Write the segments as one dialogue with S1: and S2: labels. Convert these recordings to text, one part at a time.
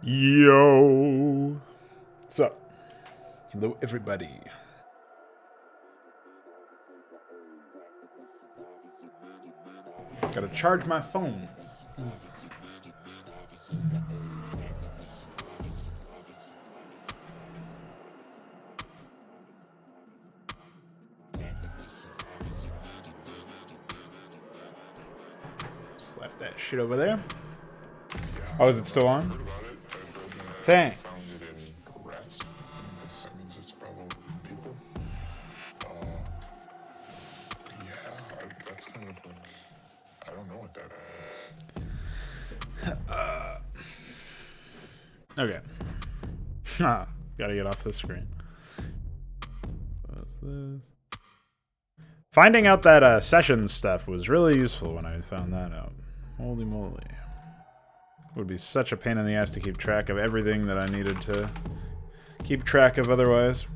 S1: Yo. What's up? Hello, everybody. Gotta charge my phone. Slap that shit over there. Oh, is it still on? Thanks. Okay. Gotta get off this screen. What's this? Finding out that sessions stuff was really useful when I found that out. Holy moly. It would be such a pain in the ass to keep track of everything that I needed to keep track of otherwise.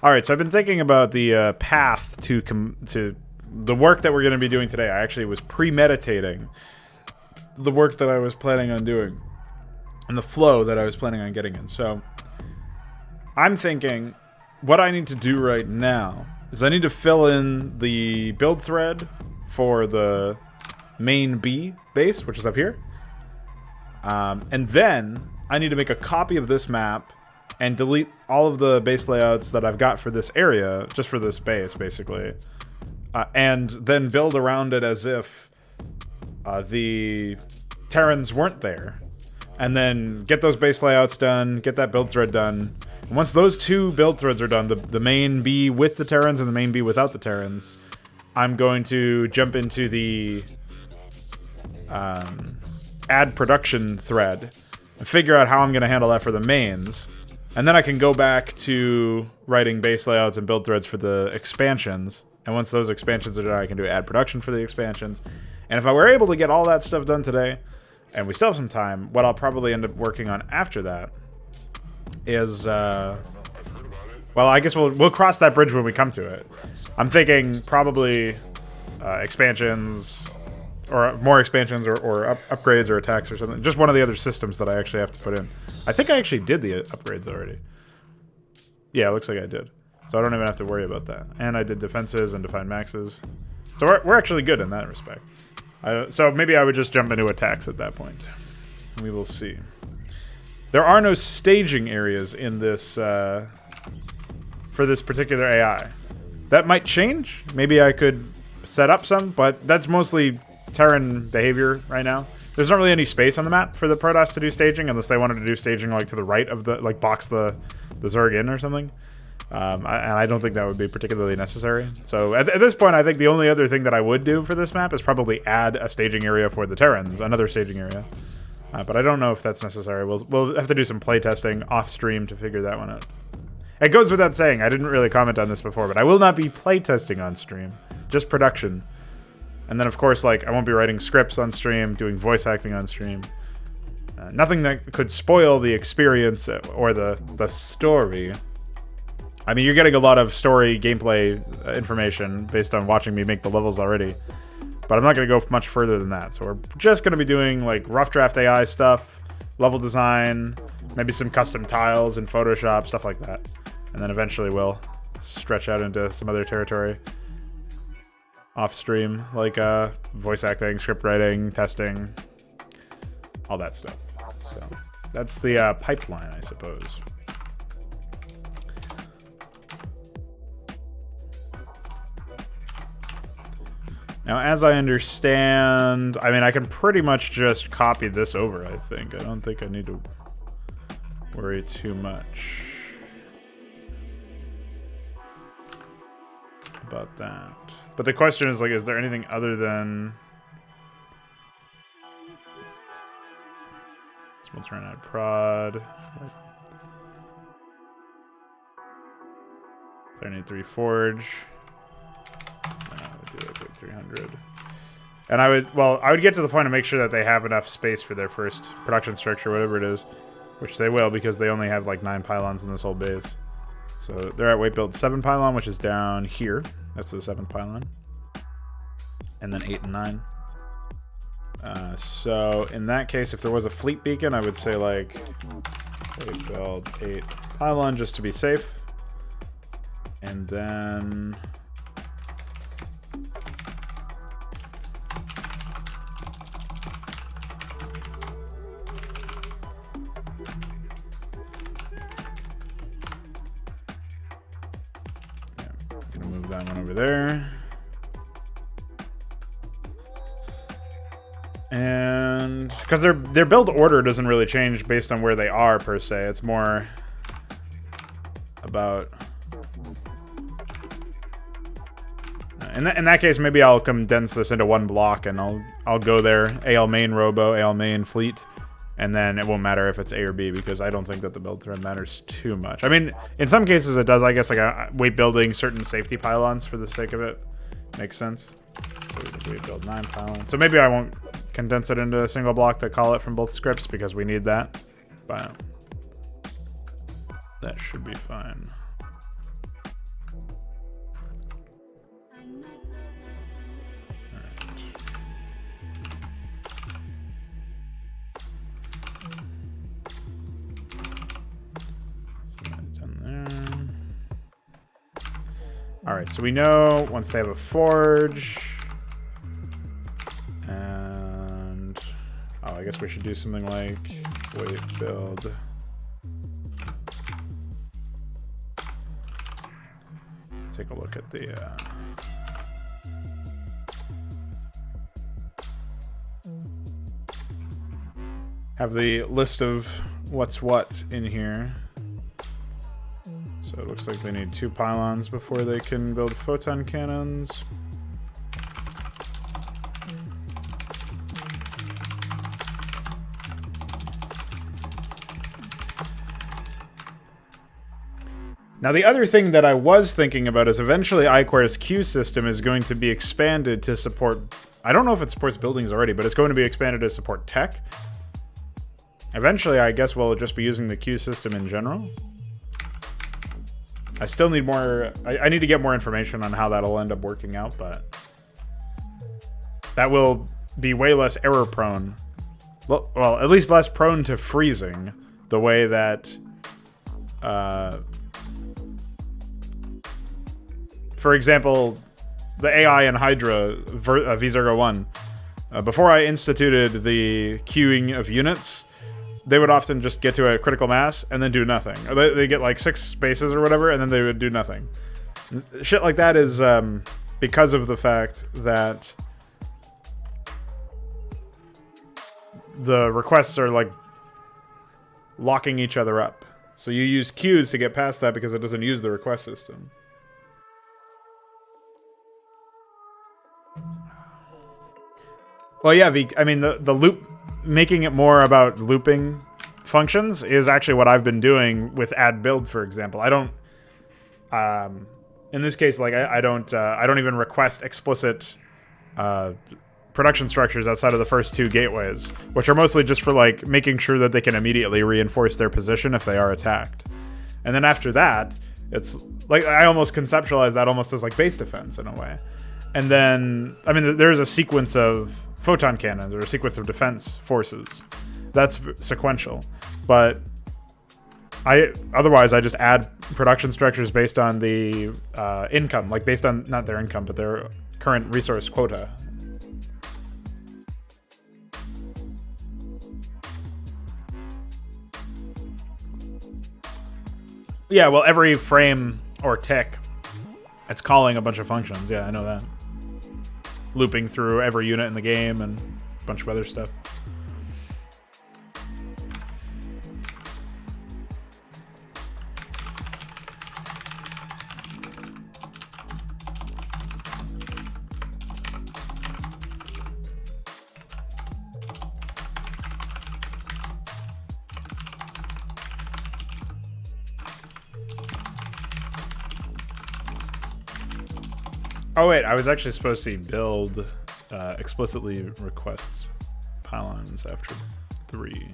S1: Alright, so I've been thinking about the path to the work that we're going to be doing today. I actually was premeditating the work that I was planning on doing and the flow that I was planning on getting in. So I'm thinking what I need to do right now is I need to fill in the build thread for the main B base, which is up here. And then I need to make a copy of this map and delete all of the base layouts that I've got for this area, just for this base, basically. And then build around it as if the Terrans weren't there. And then get those base layouts done, get that build thread done. And once those two build threads are done, the main B with the Terrans and the main B without the Terrans, I'm going to jump into the add production thread and figure out how I'm going to handle that for the mains. And then I can go back to writing base layouts and build threads for the expansions. And once those expansions are done, I can do add production for the expansions. And if I were able to get all that stuff done today, and we still have some time, what I'll probably end up working on after that is, well, I guess we'll cross that bridge when we come to it. I'm thinking probably expansions, or more expansions, or upgrades or attacks or something. Just one of the other systems that I actually have to put in. I think I actually did the upgrades already. Yeah, it looks like I did. So I don't even have to worry about that. And I did defenses and defined maxes. So we're actually good in that respect. So maybe I would just jump into attacks at that point. We will see. There are no staging areas in this for this particular AI. That might change. Maybe I could set up some, but that's mostly Terran behavior right now. There's not really any space on the map for the Protoss to do staging, unless they wanted to do staging like to the right of the, like box the Zerg in or something. And I don't think that would be particularly necessary. So at this point, I think the only other thing that I would do for this map is probably add a staging area for the Terrans, another staging area. But I don't know if that's necessary. We'll have to do some playtesting off stream to figure that one out. It goes without saying, I didn't really comment on this before, but I will not be playtesting on stream, just production. And then, of course, like I won't be writing scripts on stream, doing voice acting on stream. Nothing that could spoil the experience or the story. I mean, you're getting a lot of story gameplay information based on watching me make the levels already. But I'm not going to go much further than that. So we're just going to be doing like rough draft AI stuff, level design, maybe some custom tiles in Photoshop, stuff like that. And then eventually we'll stretch out into some other territory off stream, like voice acting, script writing, testing, all that stuff. So that's the pipeline, I suppose. Now, as I understand, I mean, I can pretty much just copy this over, I think. I don't think I need to worry too much about that. But the question is, like, is there anything other than... Let's run out prod. I need 3 forge. Do like 300. And I would get to the point to make sure that they have enough space for their first production structure, whatever it is, which they will, because they only have like 9 pylons in this whole base. So they're at weight build 7 pylon, which is down here. That's the 7th pylon. And then 8 and 9. So in that case, if there was a fleet beacon, I would say like build 8 pylon just to be safe. And then gonna move that one over there. And because their build order doesn't really change based on where they are per se. It's more about in that case, maybe I'll condense this into one block and I'll go there, AL main robo, AL main fleet, and then it won't matter if it's A or B because I don't think that the build thread matters too much. I mean, in some cases it does. I guess like weight building certain safety pylons for the sake of it makes sense. So we build 9 pylons. So maybe I won't condense it into a single block to call it from both scripts because we need that. But that should be fine. Alright, so we know once they have a forge, and I guess we should do something like weight build. Take a look at the have the list of what's what in here. So it looks like they need 2 pylons before they can build photon cannons. Now the other thing that I was thinking about is eventually iQuare's Q system is going to be expanded to support... I don't know if it supports buildings already, but it's going to be expanded to support tech. Eventually, I guess we'll just be using the Q system in general. I still need more... I need to get more information on how that'll end up working out, but... that will be way less error prone. Well, at least less prone to freezing. The way that... for example, the AI in Hydra, V01, before I instituted the queuing of units... they would often just get to a critical mass and then do nothing. Or they get like 6 spaces or whatever, and then they would do nothing. Shit like that is because of the fact that the requests are like locking each other up. So you use queues to get past that because it doesn't use the request system. Well, yeah, I mean, the loop... making it more about looping functions is actually what I've been doing with add build, for example. I don't, in this case, like I don't even request explicit production structures outside of the first 2 gateways, which are mostly just for like making sure that they can immediately reinforce their position if they are attacked. And then after that, it's like I almost conceptualize that almost as like base defense in a way. And then, I mean, there's a sequence of photon cannons or a sequence of defense forces. That's sequential. But otherwise I just add production structures based on the income, like based on not their income, but their current resource quota. Yeah, well, every frame or tick, it's calling a bunch of functions. Yeah, I know that. Looping through every unit in the game and a bunch of other stuff. Oh wait, I was actually supposed to build explicitly request pylons after 3.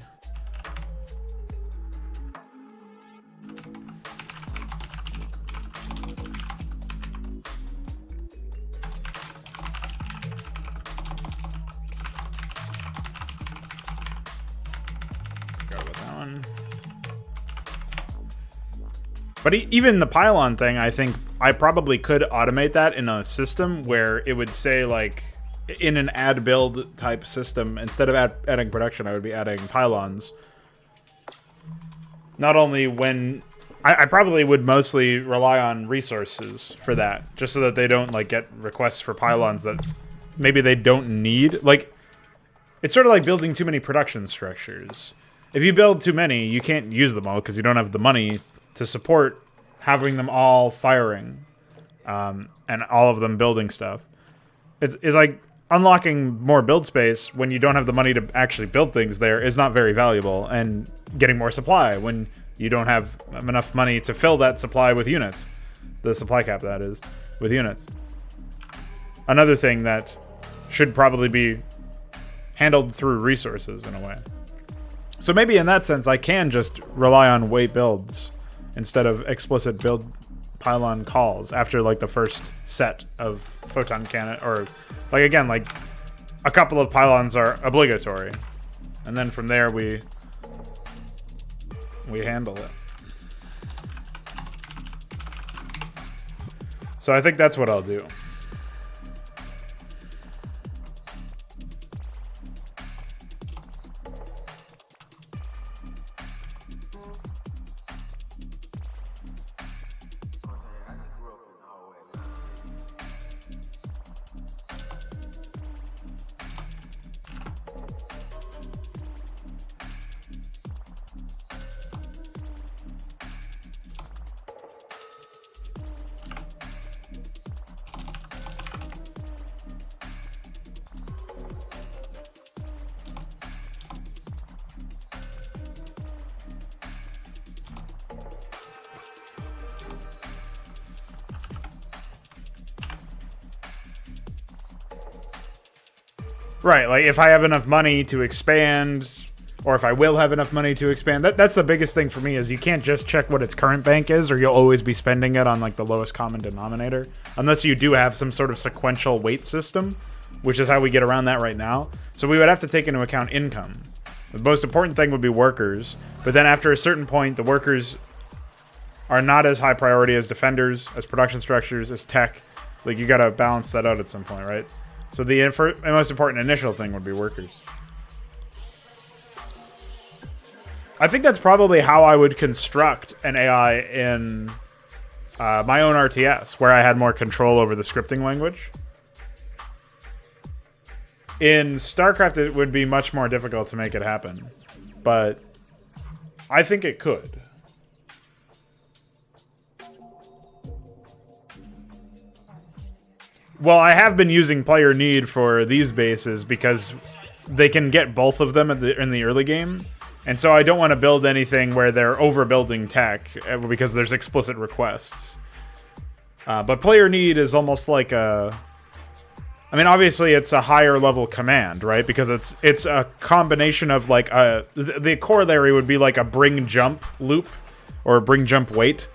S1: on. But even the pylon thing, I think I probably could automate that in a system where it would say, like, in an add build type system, instead of adding production, I would be adding pylons. Not only when... I probably would mostly rely on resources for that, just so that they don't, like, get requests for pylons that maybe they don't need. Like, it's sort of like building too many production structures. If you build too many, you can't use them all because you don't have the money to support having them all firing and all of them building stuff. It's like unlocking more build space when you don't have the money to actually build things there is not very valuable, and getting more supply when you don't have enough money to fill that supply with units. The supply cap, that is, with units. Another thing that should probably be handled through resources in a way. So maybe in that sense, I can just rely on wait builds instead of explicit build pylon calls after, like, the first set of photon cannon, or, like, again, like, a couple of pylons are obligatory, and then from there we handle it. So I think that's what I'll do. Right, like, if I have enough money to expand, or if I will have enough money to expand, that's the biggest thing for me, is you can't just check what its current bank is, or you'll always be spending it on, like, the lowest common denominator. Unless you do have some sort of sequential weight system, which is how we get around that right now. So we would have to take into account income. The most important thing would be workers, but then after a certain point, the workers are not as high priority as defenders, as production structures, as tech. Like, you gotta balance that out at some point, right? So the most important initial thing would be workers. I think that's probably how I would construct an AI in my own RTS, where I had more control over the scripting language. In Starcraft, it would be much more difficult to make it happen, but I think it could. Well, I have been using player need for these bases because they can get both of them in the early game. And so I don't want to build anything where they're overbuilding tech because there's explicit requests. But player need is almost like a... I mean, obviously it's a higher level command, right? Because it's a combination of, like, the corollary would be like a bring jump loop or bring jump wait.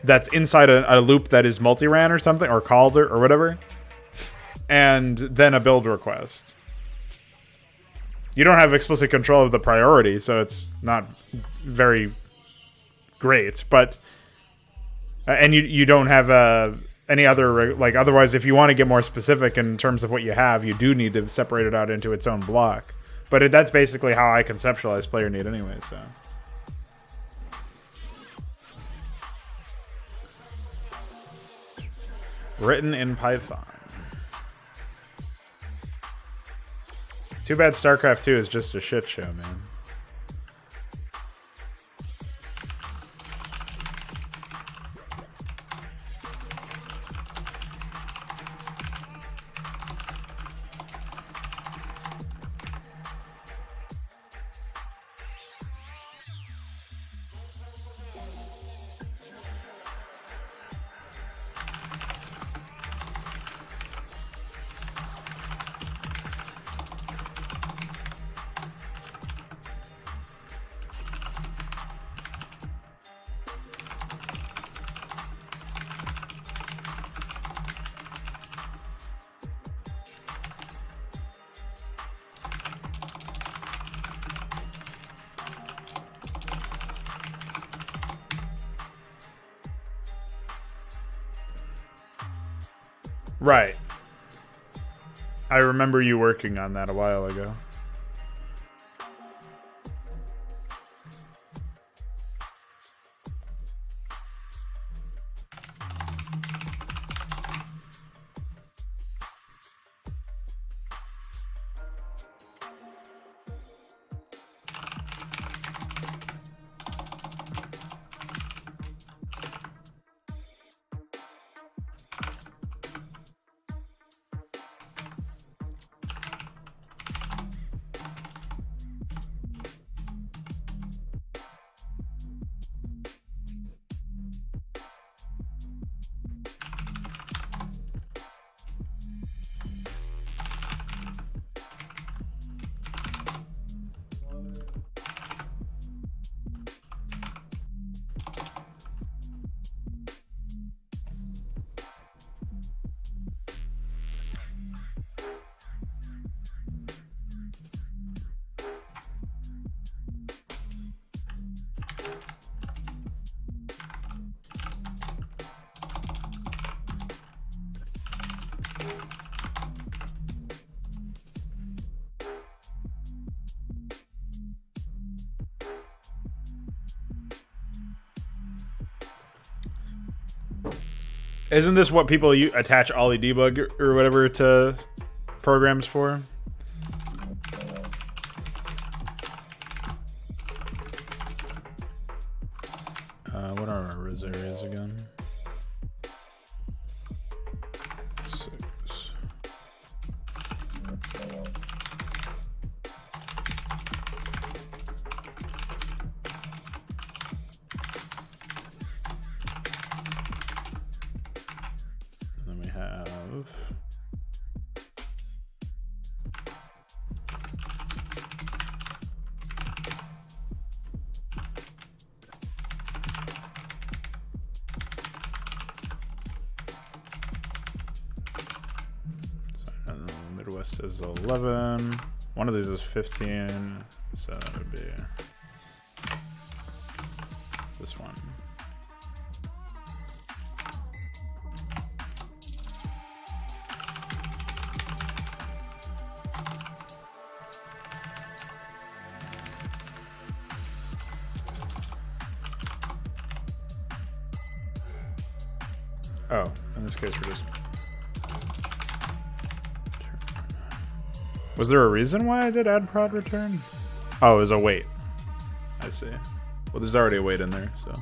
S1: That's inside a loop that is multi-ran or something, or called or whatever, and then a build request. You don't have explicit control of the priority, so it's not very great, but... and you don't have any other... like, otherwise, if you want to get more specific in terms of what you have, you do need to separate it out into its own block. But that's basically how I conceptualize player need anyway, so... Written in Python. Too bad StarCraft 2 is just a shit show, man. Right. I remember you working on that a while ago. Isn't this what people attach Ollie debug or whatever to programs for? What are our res areas again? 6. Then we have Midwest is 11. One of these is 15, so that would be this one. Oh, in this case we're just... Was there a reason why I did add prod return? Oh, it was a wait. I see. Well, there's already a wait in there, so...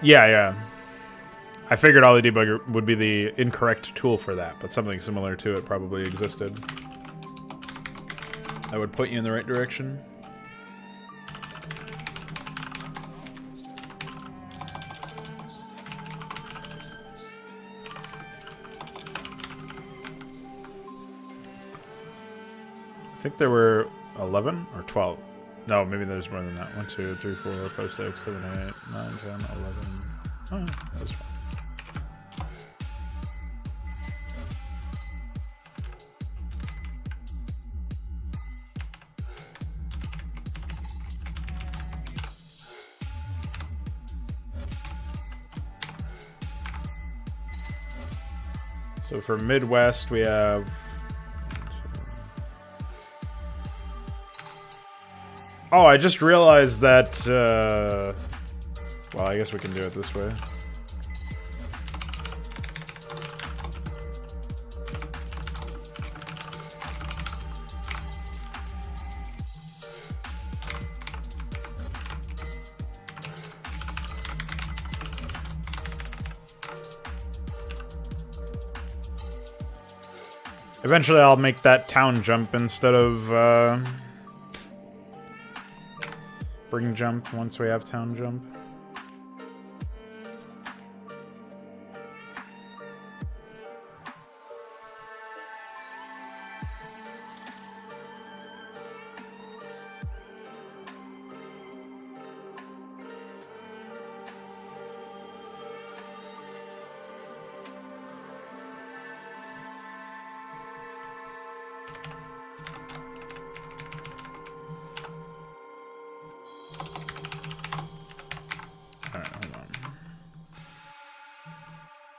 S1: Yeah. I figured Ollie Debugger would be the incorrect tool for that, but something similar to it probably existed. That would put you in the right direction. I think there were 11 or 12. No, maybe there's more than that. 1, 2, 3, 4, 5, 6, 7, 8, 9, 10, 11. Oh, that was fine. So for Midwest, we have... Oh, I just realized that, well, I guess we can do it this way. Eventually I'll make that town jump instead of, bring jump once we have town jump.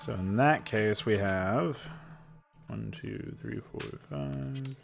S1: So in that case, we have 1, 2, 3, 4, 5.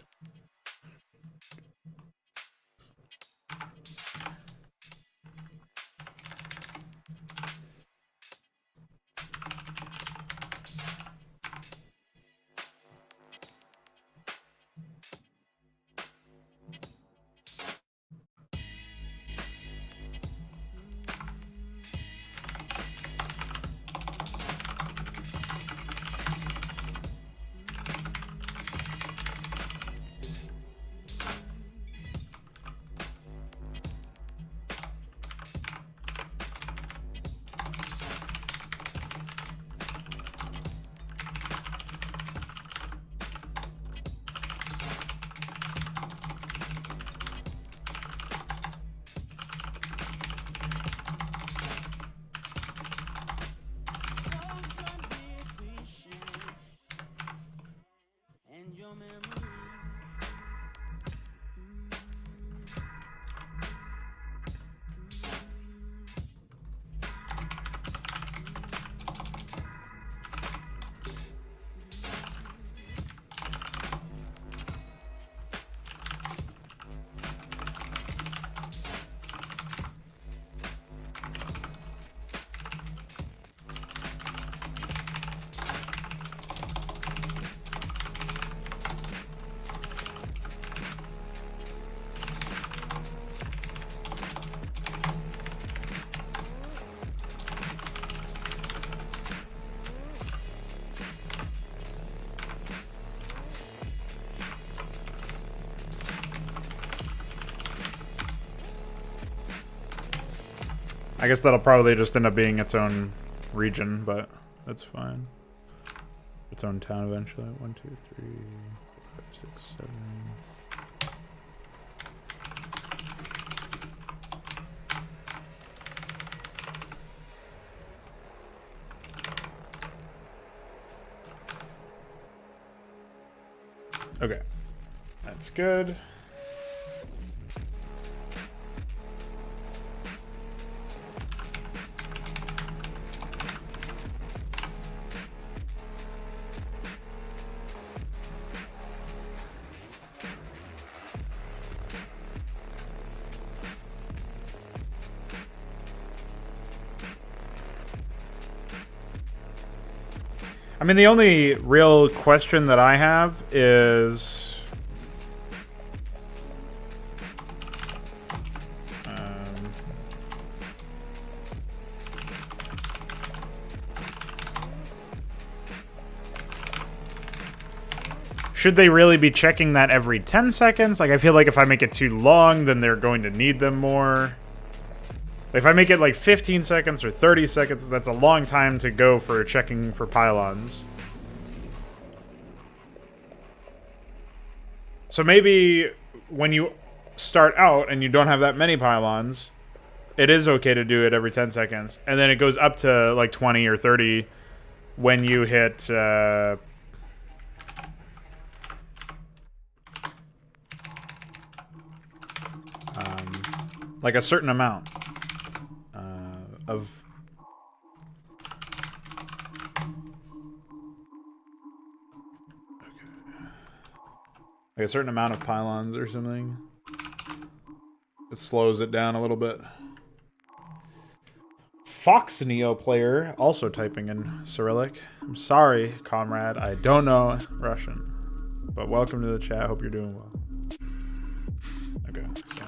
S1: I guess that'll probably just end up being its own region, but that's fine. Its own town eventually. 1, 2, 3, 4, 5, 6, 7. Okay. That's good. I mean, the only real question that I have is... should they really be checking that every 10 seconds? Like, I feel like if I make it too long, then they're going to need them more. If I make it like 15 seconds or 30 seconds, that's a long time to go for checking for pylons. So maybe when you start out and you don't have that many pylons, it is okay to do it every 10 seconds. And then it goes up to like 20 or 30 when you hit... like a certain amount of... like a certain amount of pylons or something. It slows it down a little bit. Fox Neo player also typing in Cyrillic. I'm sorry, comrade. I don't know Russian. But welcome to the chat. Hope you're doing well. Okay. So,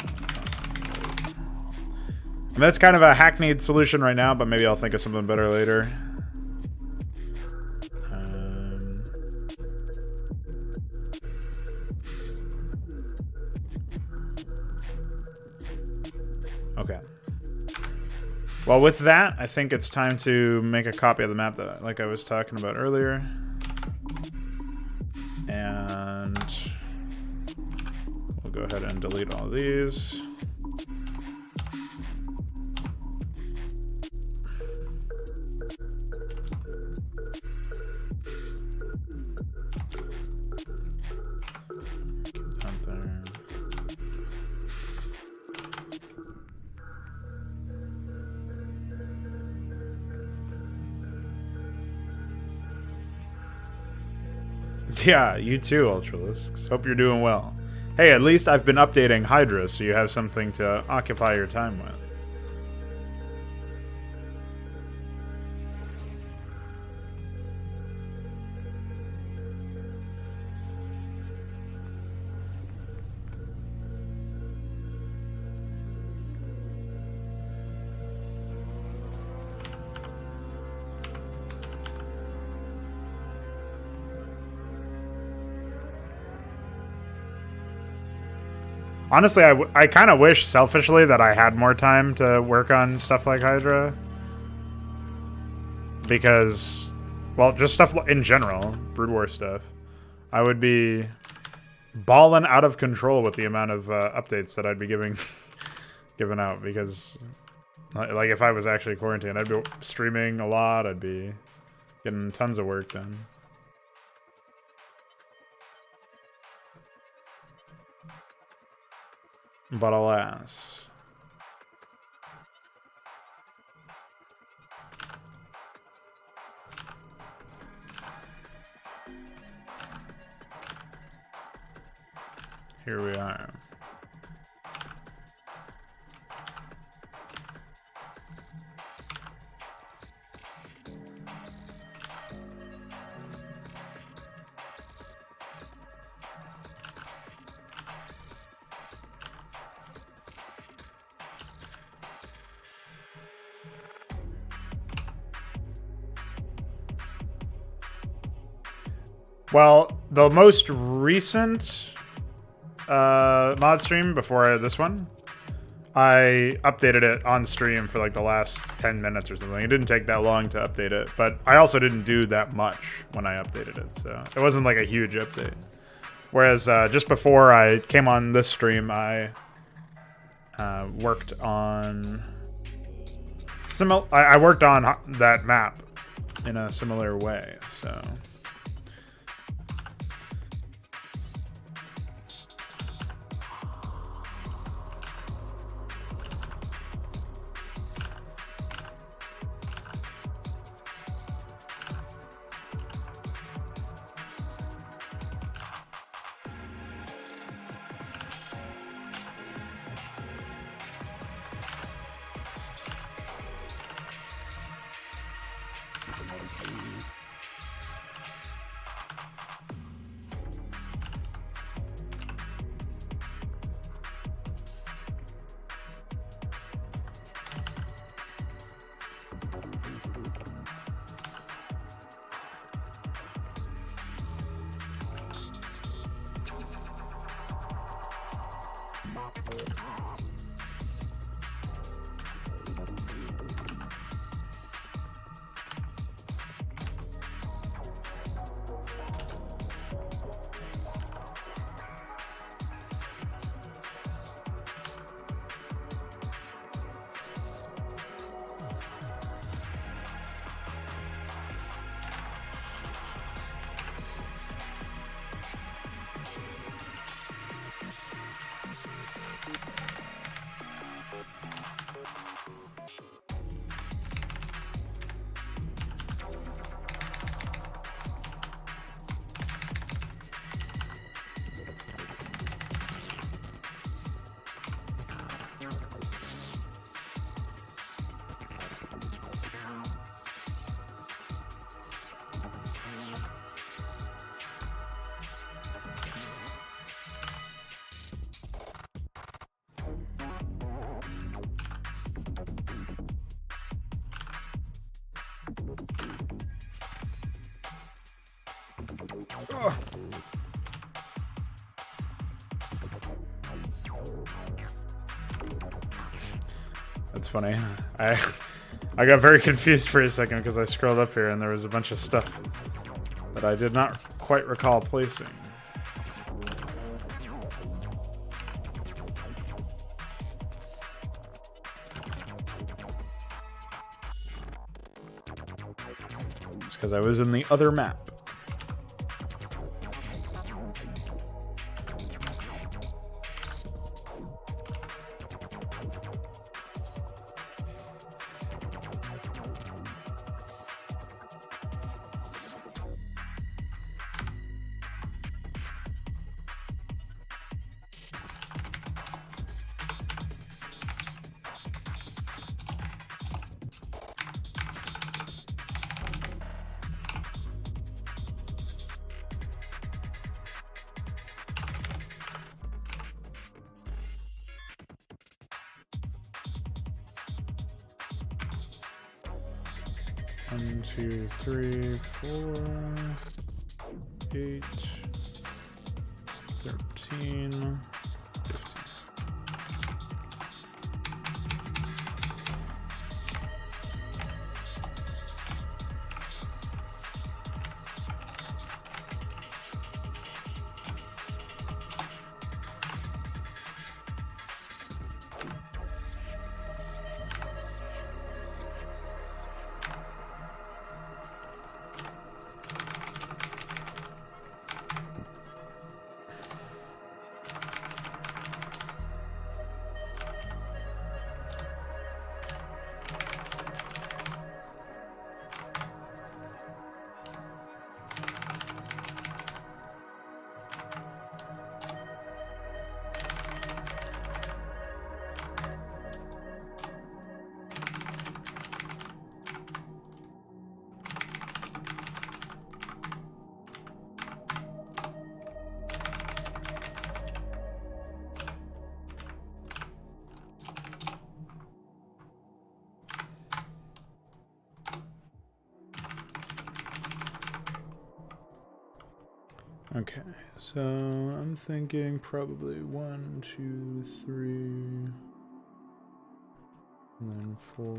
S1: I mean, that's kind of a hackneyed solution right now, but maybe I'll think of something better later. Okay. Well, with that, I think it's time to make a copy of the map that, like I was talking about earlier. And we'll go ahead and delete all these. Yeah, you too, Ultralisks. Hope you're doing well. Hey, at least I've been updating Hydra, so you have something to occupy your time with. Honestly, I kind of wish, selfishly, that I had more time to work on stuff like Hydra. Because, well, just stuff in general, Brood War stuff. I would be balling out of control with the amount of updates that I'd be giving out. Because, like, if I was actually quarantined, I'd be streaming a lot. I'd be getting tons of work done. But alas. Here we are. Well, the most recent Modstream before this one, I updated it on stream for like the last 10 minutes or something. It didn't take that long to update it, but I also didn't do that much when I updated it, so it wasn't like a huge update. Whereas just before I came on this stream, I worked on I worked on that map in a similar way, so. That's funny. I got very confused for a second because I scrolled up here and there was a bunch of stuff that I did not quite recall placing. It's because I was in the other map. 1, 2, 3, 4, 8, 13, 15. Okay, so I'm thinking probably 1, 2, 3, and then 4.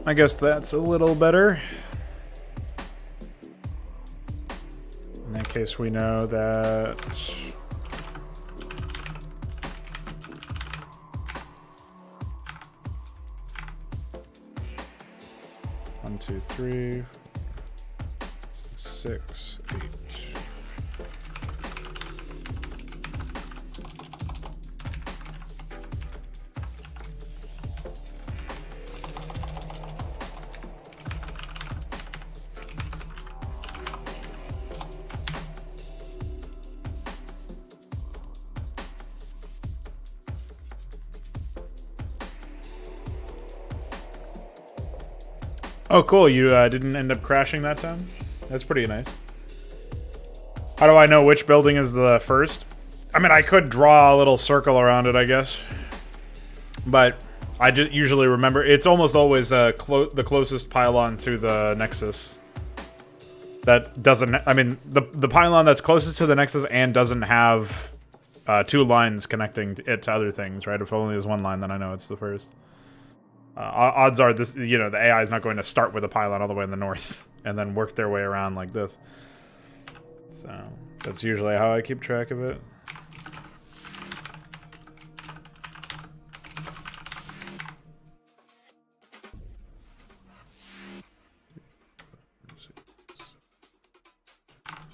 S1: I guess that's a little better. In that case, we know that one, 2, 3, 6, 8. Oh, cool. You didn't end up crashing that time? That's pretty nice. How do I know which building is the first? I mean, I could draw a little circle around it, I guess. But I just usually remember... It's almost always the closest pylon to the Nexus. That doesn't... I mean, the pylon that's closest to the Nexus and doesn't have 2 lines connecting it to other things, right? If only there's 1 line, then I know it's the first. Odds are this, the AI is not going to start with a pylon all the way in the north and then work their way around like this. So that's usually how I keep track of it.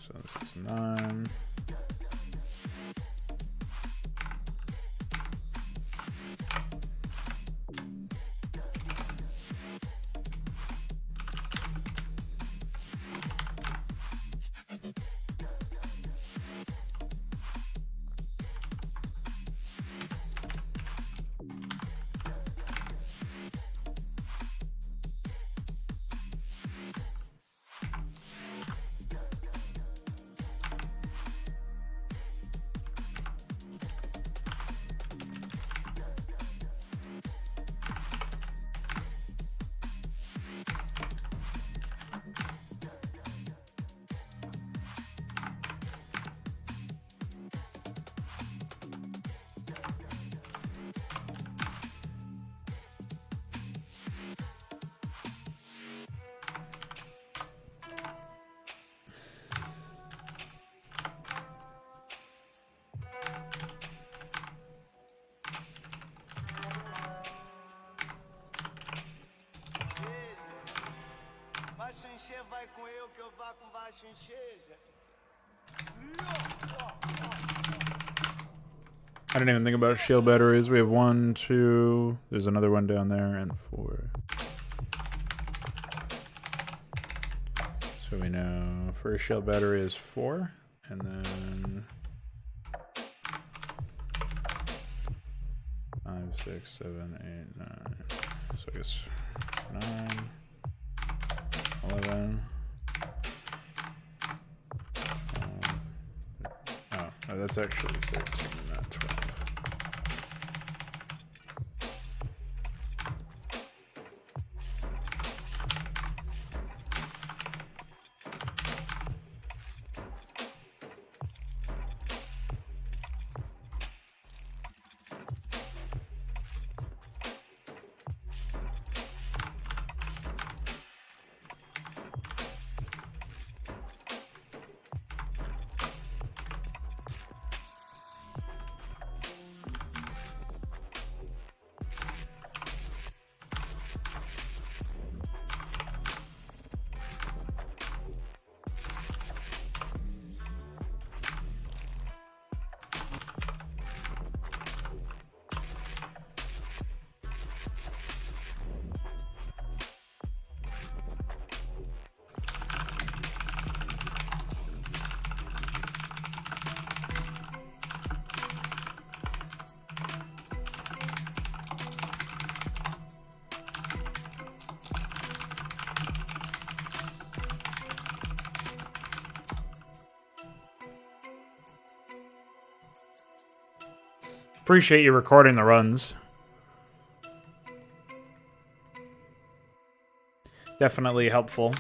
S1: So this is 9. I didn't even think about shield batteries. We have 1, 2. There's another one down there, and 4. So we know first shield battery is 4, and then 5, 6, 7, 8, 9. So I guess 9, 11. Oh, that's actually 13, not 12. Appreciate you recording the runs. Definitely helpful.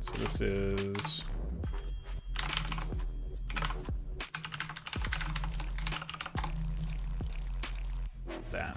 S1: So this is that.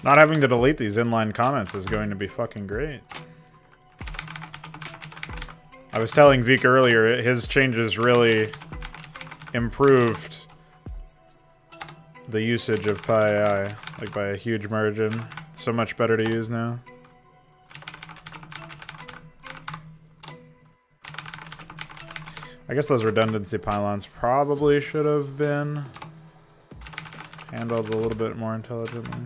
S1: Not having to delete these inline comments is going to be fucking great. I was telling Veek earlier, his changes really improved the usage of PyAI, like by a huge margin. It's so much better to use now. I guess those redundancy pylons probably should have been handled a little bit more intelligently.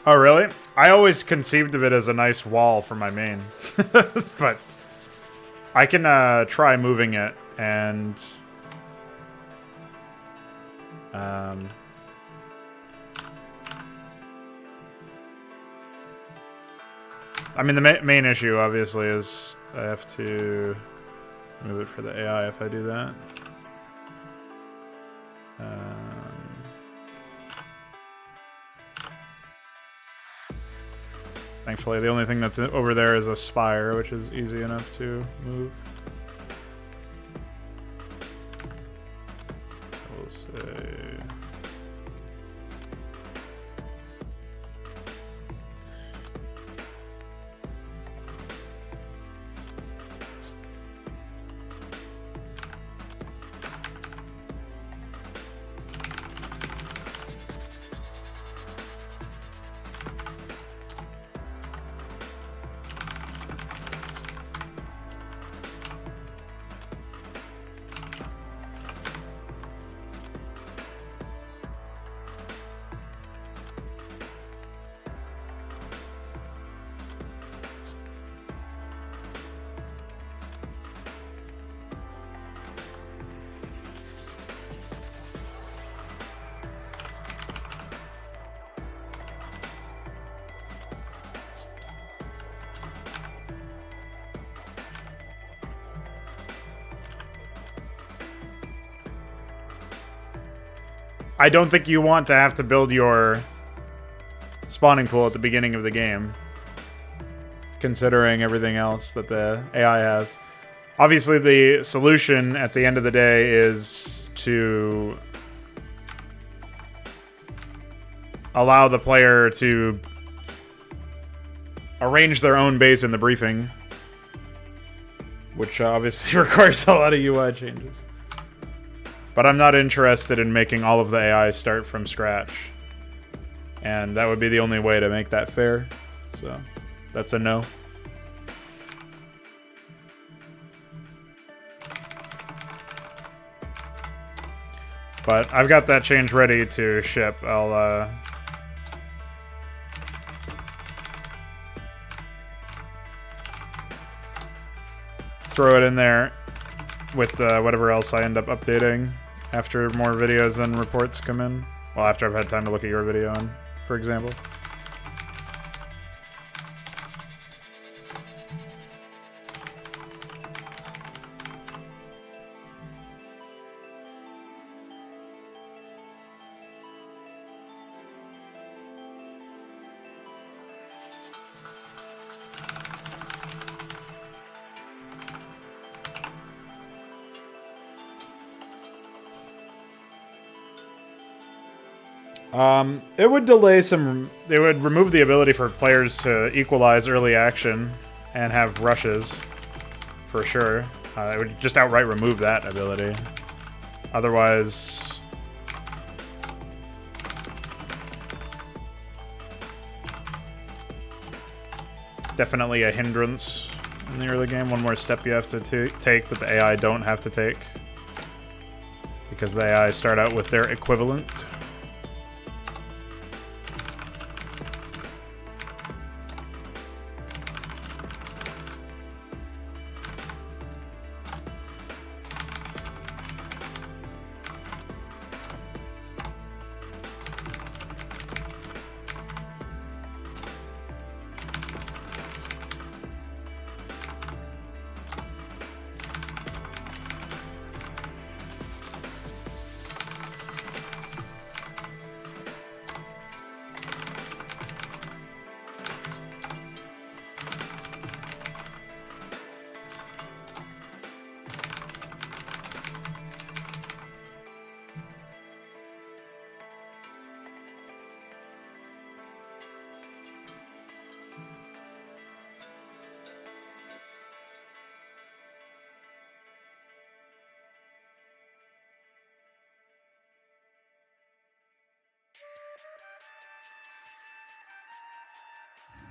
S1: Oh, really? I always conceived of it as a nice wall for my main. But I can try moving it and... I mean, the main issue, obviously, is I have to move it for the AI if I do that. Thankfully, the only thing that's over there is a spire, which is easy enough to move. We'll say... I don't think you want to have to build your spawning pool at the beginning of the game, considering everything else that the AI has. Obviously, the solution at the end of the day is to allow the player to arrange their own base in the briefing, which obviously requires a lot of UI changes. But I'm not interested in making all of the AI start from scratch. And that would be the only way to make that fair. So, that's a no. But I've got that change ready to ship. I'll, throw it in there with whatever else I end up updating after more videos and reports come in. Well, after I've had time to look at your video, for example. It would delay some... It would remove the ability for players to equalize early action and have rushes, for sure. It would just outright remove that ability. Otherwise... definitely a hindrance in the early game. One more step you have to take that the AI don't have to take. Because the AI start out with their equivalent.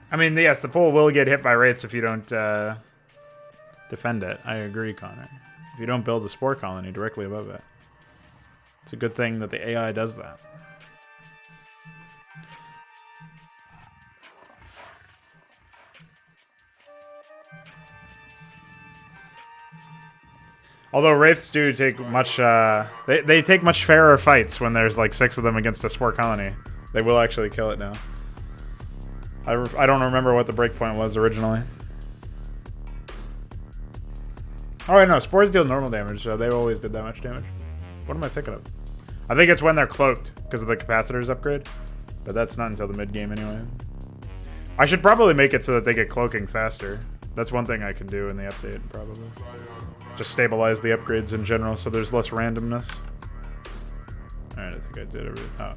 S1: I mean, yes, the pool will get hit by wraiths if you don't defend it. I agree, Connor. If you don't build a spore colony directly above it. It's a good thing that the AI does that. Although wraiths do take much, they take much fairer fights when there's like 6 of them against a spore colony. They will actually kill it now. I don't remember what the breakpoint was originally. Oh, wait, no. Spores deal normal damage, so they always did that much damage. What am I thinking of? I think it's when they're cloaked, because of the capacitors upgrade. But that's not until the mid-game anyway. I should probably make it so that they get cloaking faster. That's one thing I can do in the update, probably. Just stabilize the upgrades in general, so there's less randomness. Alright, I think I did everything. Oh,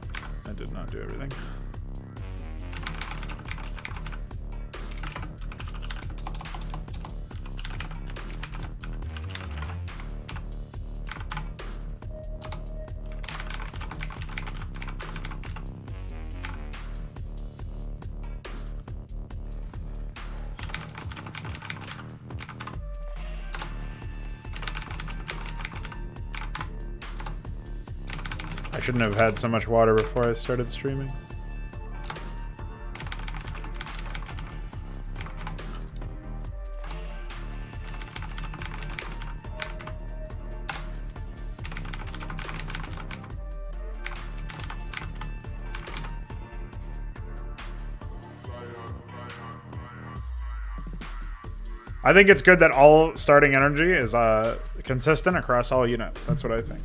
S1: I did not do everything. I shouldn't have had so much water before I started streaming. I think it's good that all starting energy is consistent across all units. That's what I think.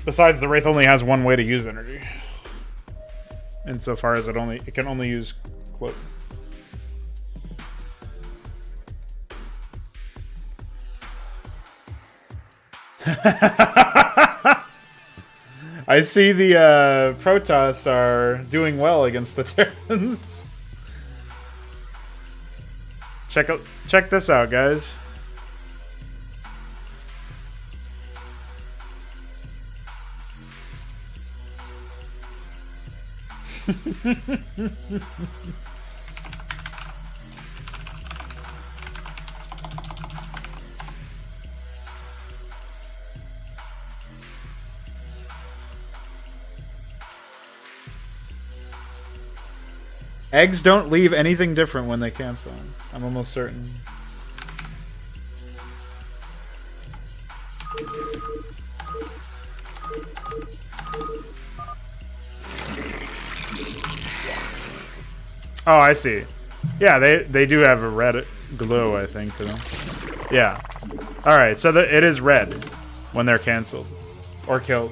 S1: Besides, the Wraith only has one way to use energy. Insofar as it can only use cloak. I see the Protoss are doing well against the Terrans. Check this out, guys. Eggs don't leave anything different when they cancel. I'm almost certain. Oh, I see. Yeah, they do have a red glow, I think, to them. Yeah. Alright, so it is red when they're canceled. Or killed.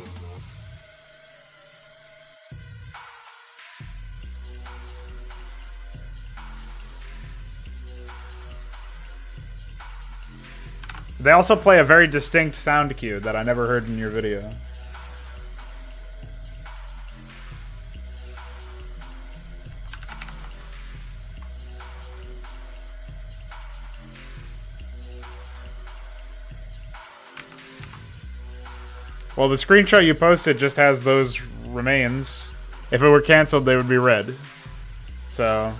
S1: They also play a very distinct sound cue that I never heard in your video. Well, the screenshot you posted just has those remains. If it were canceled, they would be red. So...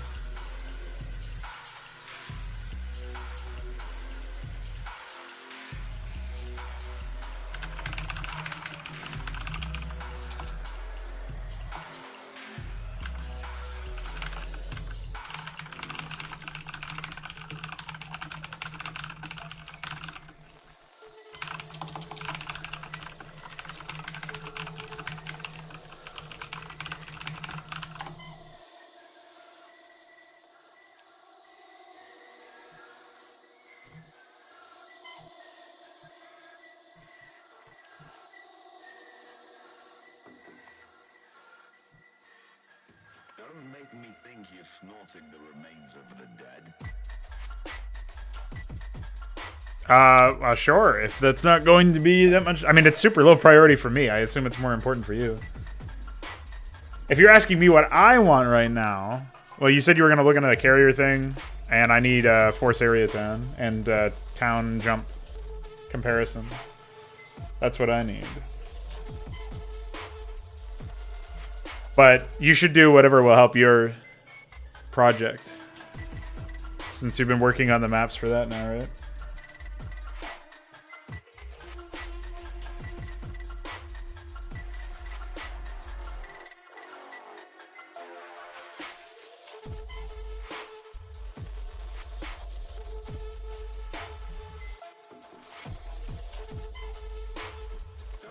S2: Don't make me think you're snorting the remains of the dead.
S1: Sure. If that's not going to be that much... I mean, it's super low priority for me. I assume it's more important for you. If you're asking me what I want right now... Well, you said you were going to look into the carrier thing, and I need Force Area Town and Town Jump comparison. That's what I need. But you should do whatever will help your project. Since you've been working on the maps for that now, right?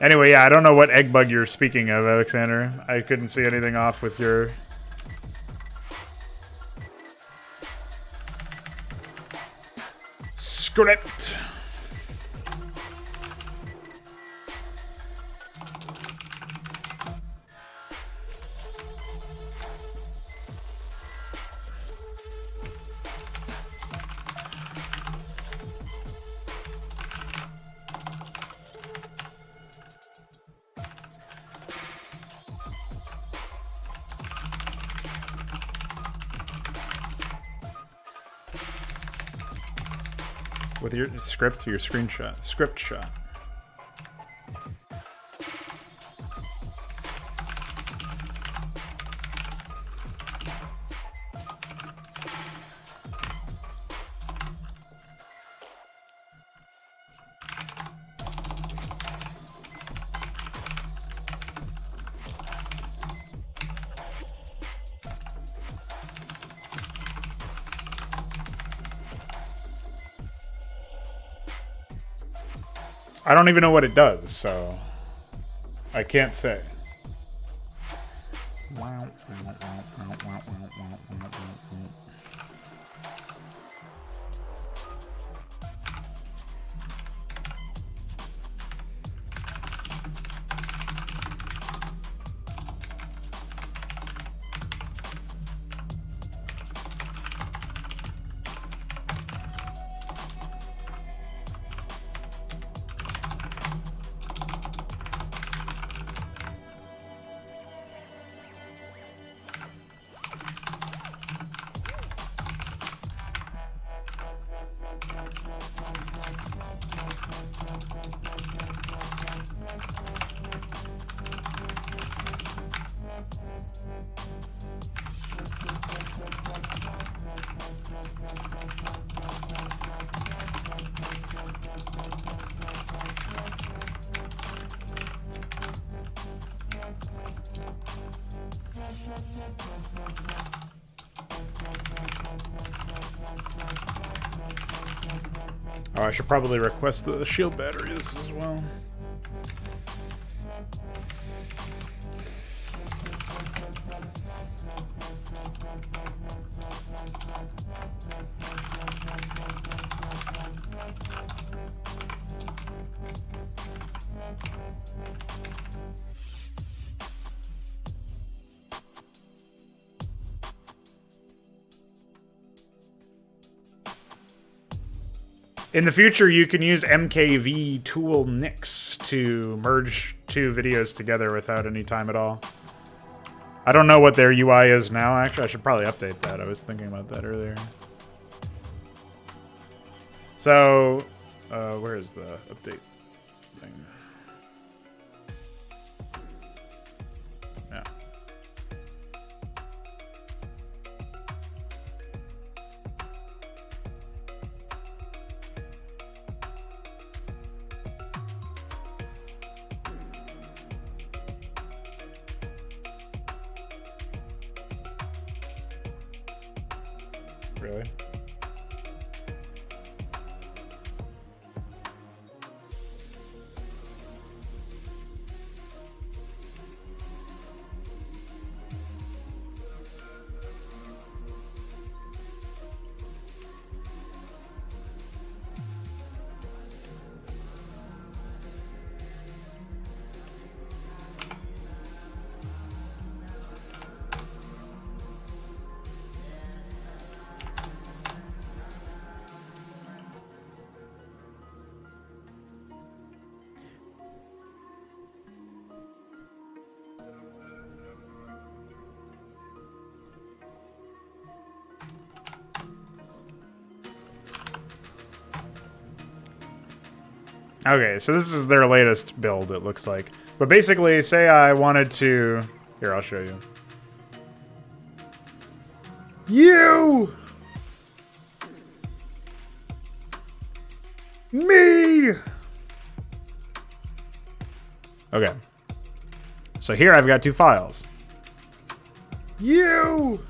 S1: Anyway, yeah, I don't know what egg bug you're speaking of, Alexander. I couldn't see anything off with your... script. With your script, your screenshot, script shot. I don't even know what it does, so I can't say. Oh, I should probably request the shield batteries as well. In the future, you can use MKV tool Nix to merge two videos together without any time at all. I don't know what their UI is now, actually. I should probably update that. I was thinking about that earlier. So, where is the update thing? Yeah. Really? Okay, so this is their latest build, it looks like. But basically, say I wanted to... Here, I'll show you. You! Me! Okay. So here I've got two files. You!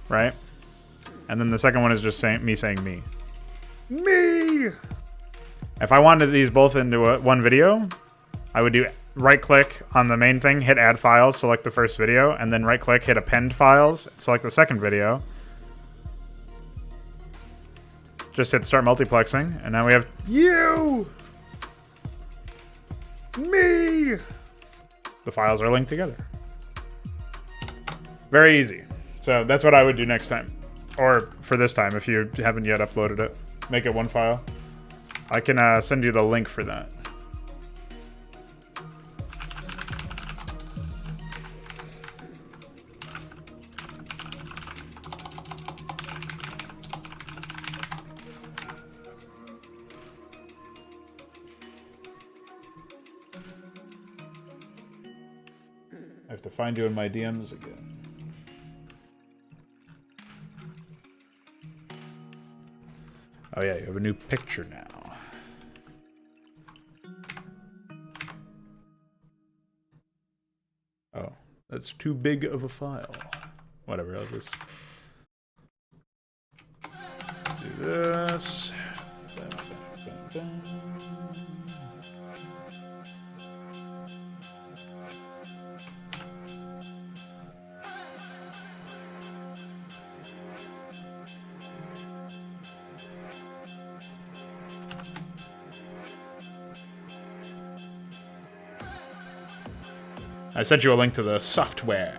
S1: Right? And then the second one is just saying me saying me. Me! If I wanted these both into one video, I would do right-click on the main thing, hit Add Files, select the first video, and then right-click, hit Append Files, select the second video. Just hit Start Multiplexing, and now we have you! Me! The files are linked together. Very easy. So that's what I would do next time. Or for this time, if you haven't yet uploaded it. Make it one file. I can send you the link for that. I have to find you in my DMs again. Oh yeah, you have a new picture now. Oh, that's too big of a file. Whatever, I'll just do this. I sent you a link to the software.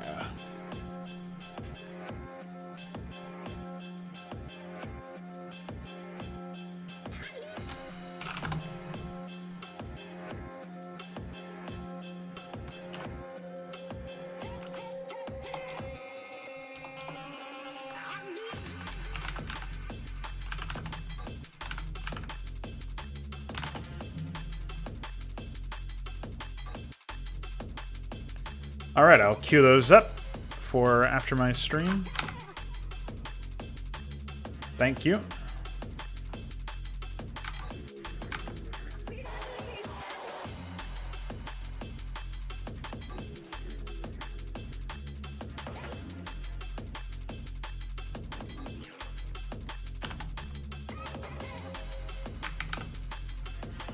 S1: Alright, I'll queue those up for after my stream. Thank you.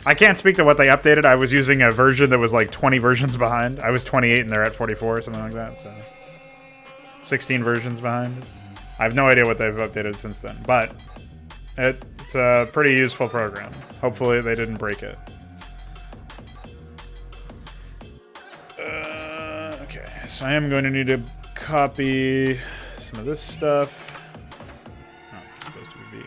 S1: I can't speak to what they updated. I was using a version that was like 20 versions behind. I was 28 and they're at 44, something like that. So 16 versions behind. I have no idea what they've updated since then, but it's a pretty useful program. Hopefully they didn't break it. Okay, so I am going to need to copy some of this stuff. Oh, it's supposed to be B.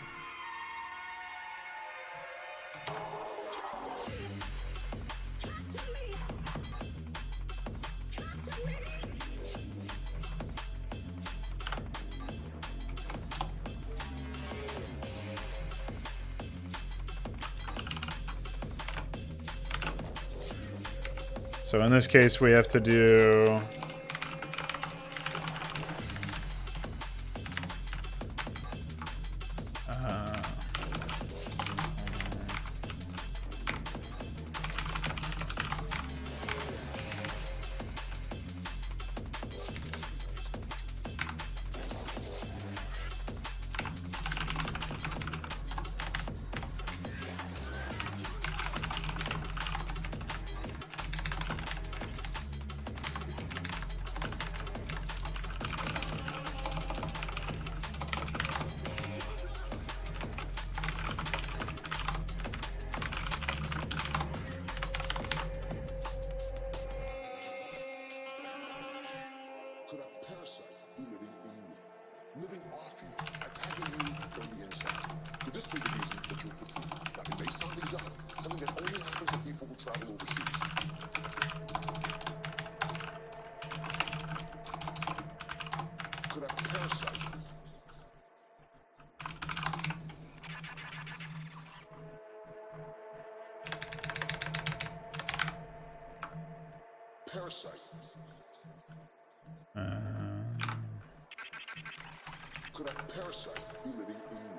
S1: So in this case, we have to do
S2: Could a parasite be living in you?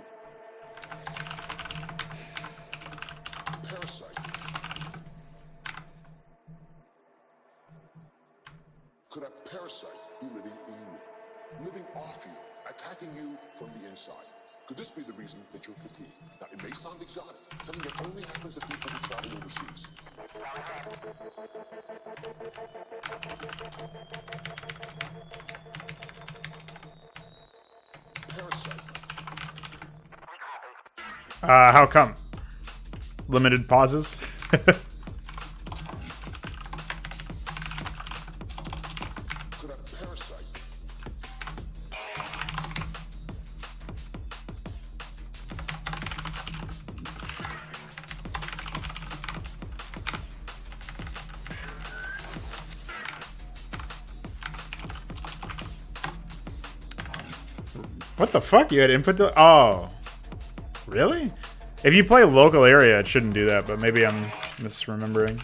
S2: Parasite. Could a parasite be living in you? Living off you, attacking you from the inside. Could this be the reason that you're fatigued? Now, it may sound exotic, something that only happens to people who travel overseas.
S1: How come? Limited pauses? What the fuck? You had input to... Oh. Really? If you play local area, it shouldn't do that, but maybe I'm misremembering.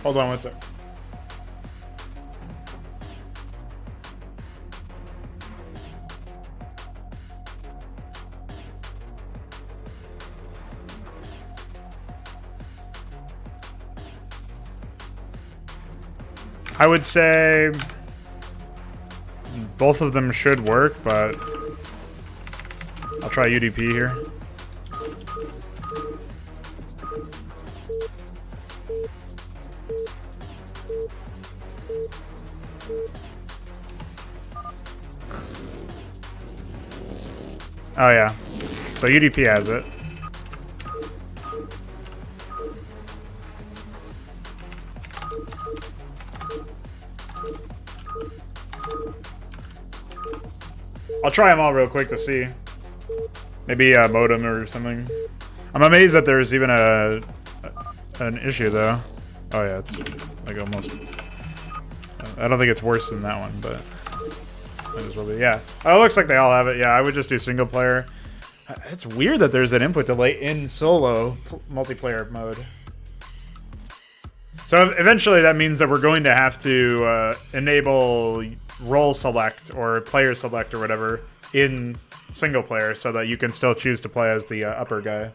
S1: Hold on one sec. I would say both of them should work, but I'll try UDP here. Oh yeah, so UDP has it. I'll try them all real quick to see. Maybe a modem or something. I'm amazed that there's even an issue though. Oh yeah, it's like almost. I don't think it's worse than that one, but might as well be. Yeah, oh, it looks like they all have it. Yeah, I would just do single player. It's weird that there's an input delay in solo multiplayer mode. So eventually that means that we're going to have to enable role select or player select or whatever in single player so that you can still choose to play as the upper guy.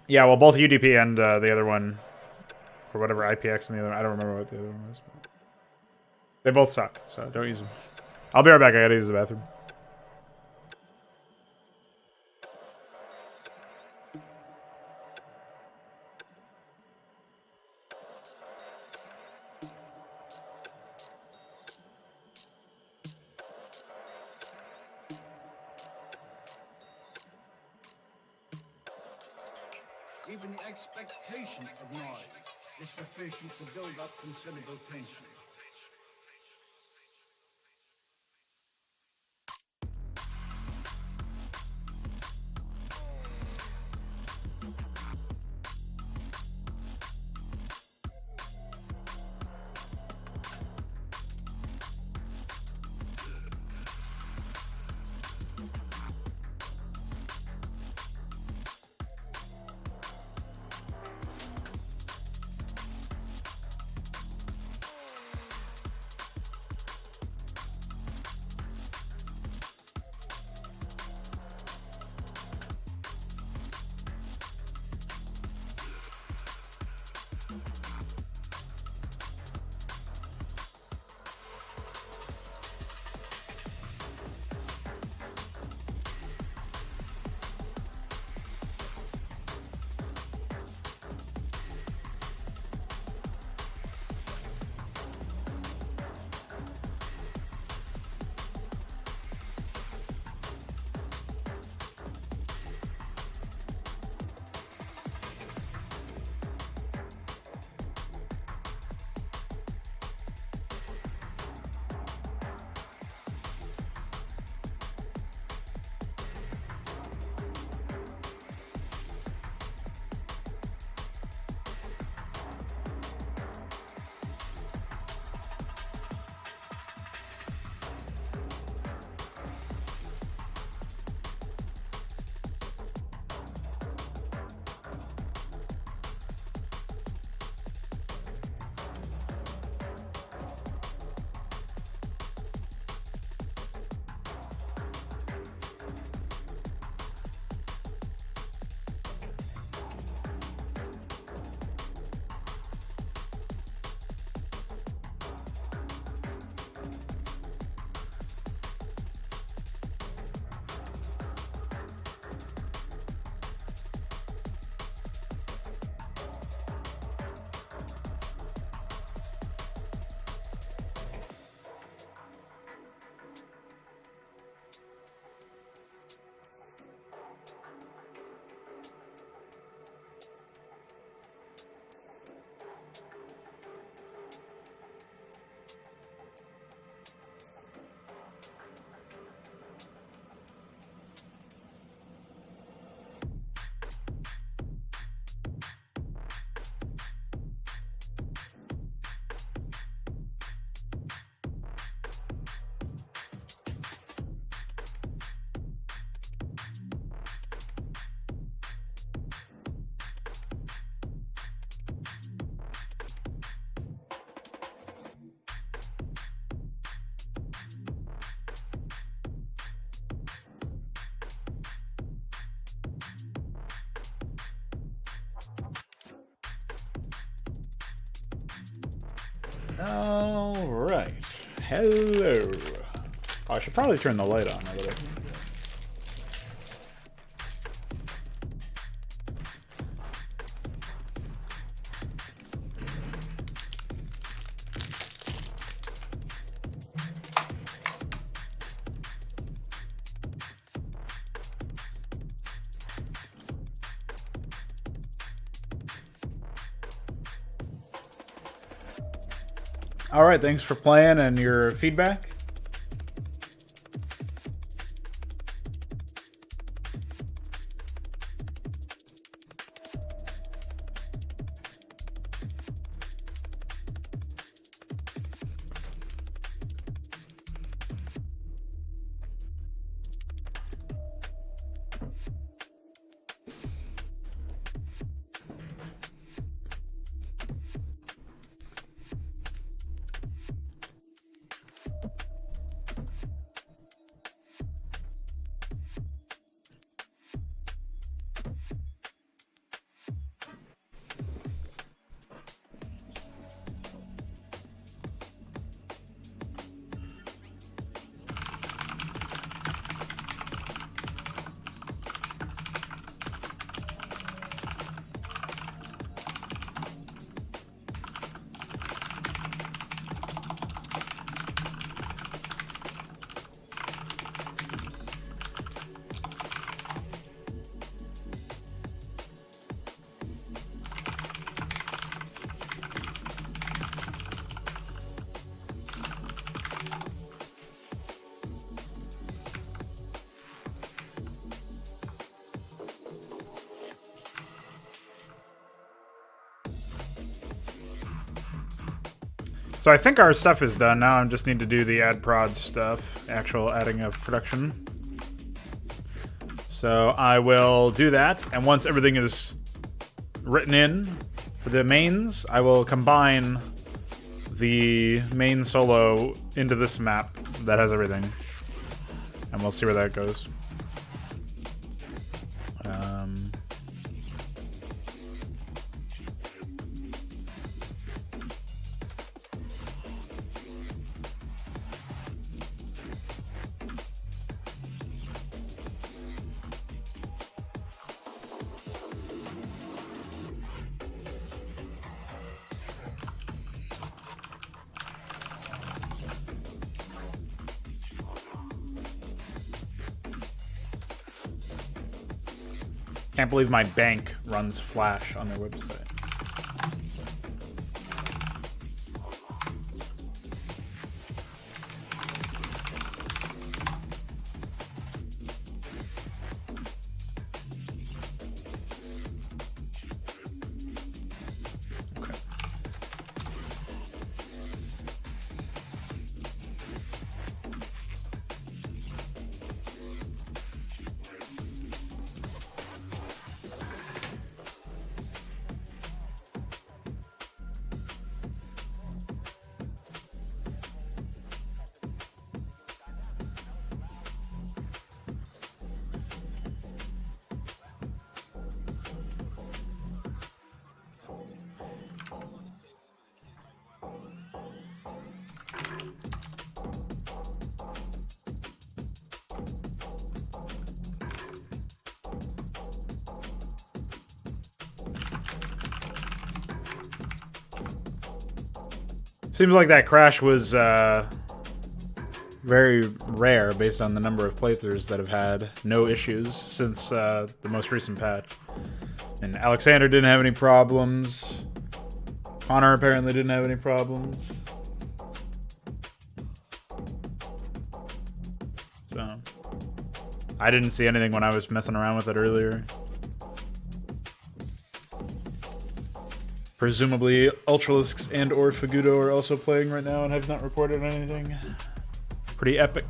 S1: Yeah, well, both UDP and the other one, or whatever, IPX and the other one, I don't remember what the other one was. They both suck, so don't use them. I'll be right back, I gotta use the bathroom.
S3: Even the expectation of noise is sufficient to build up considerable tension.
S1: All right. Hello. Oh, I should probably turn the light on. Now that I... All right, thanks for playing and your feedback. So I think our stuff is done now. I just need to do the add prod stuff, actual adding of production. So I will do that, and once everything is written in for the mains, I will combine the main solo into this map that has everything, and we'll see where that goes. Can't believe my bank runs Flash on their website. Seems like that crash was very rare based on the number of playthroughs that have had no issues since the most recent patch. And Alexander didn't have any problems. Connor apparently didn't have any problems. So I didn't see anything when I was messing around with it earlier. Presumably, Ultralisks and or Fagudo are also playing right now and have not reported anything. Pretty epic.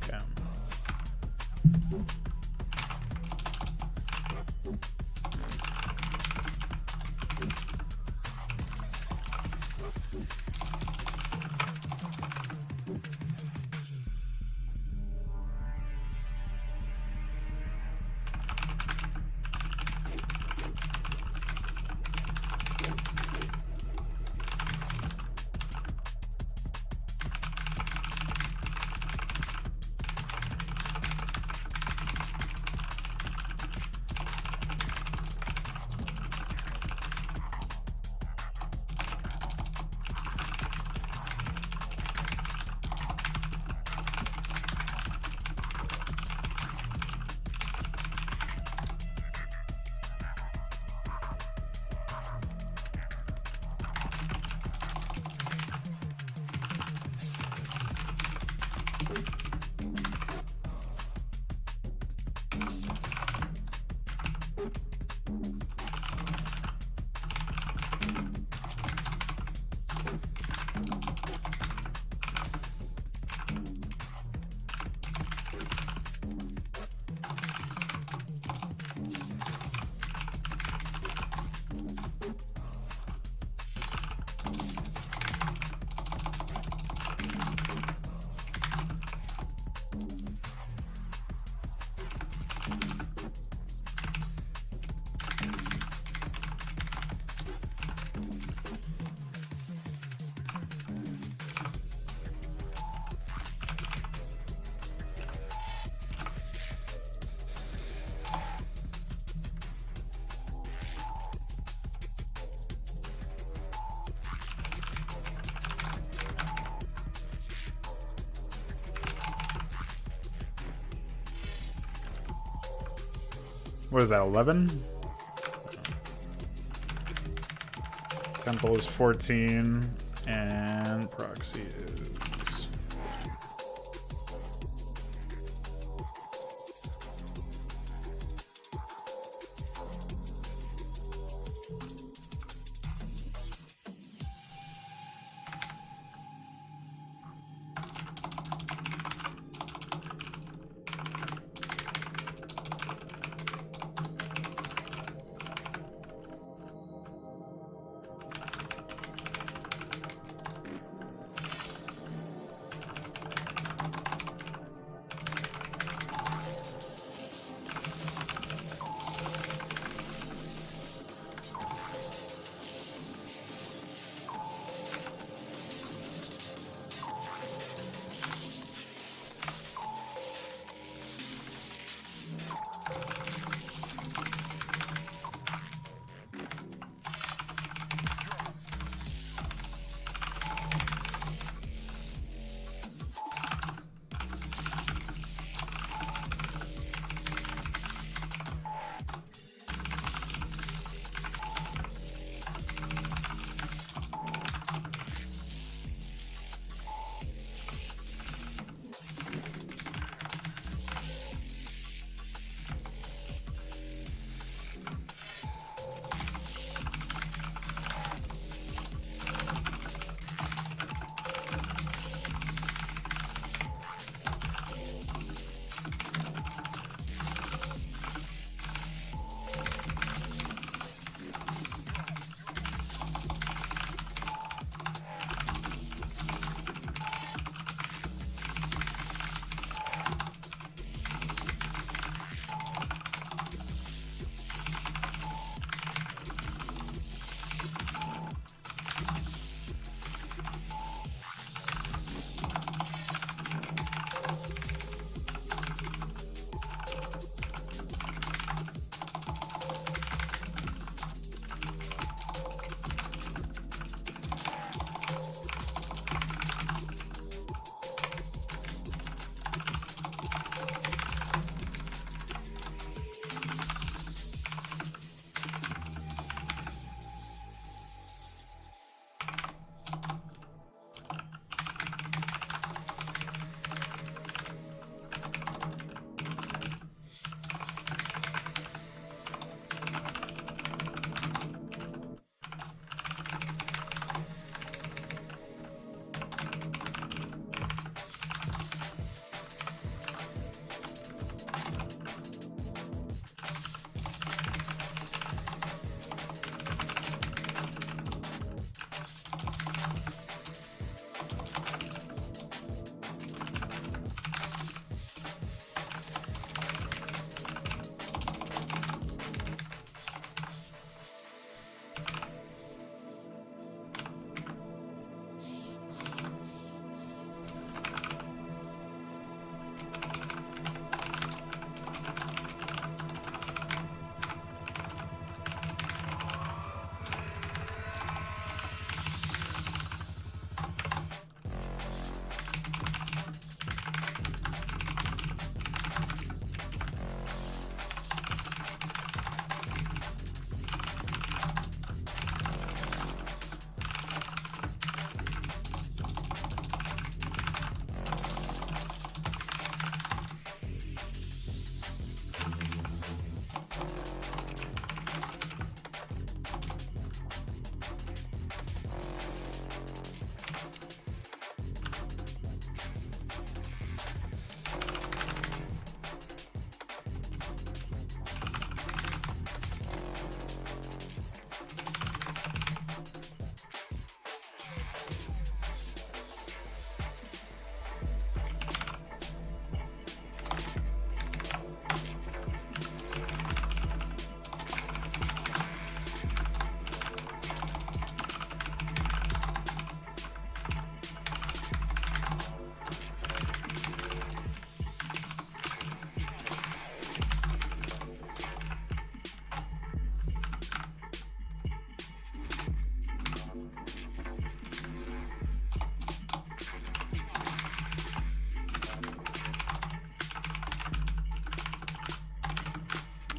S1: Okay. What is that, 11? Temple is 14, and proxy is...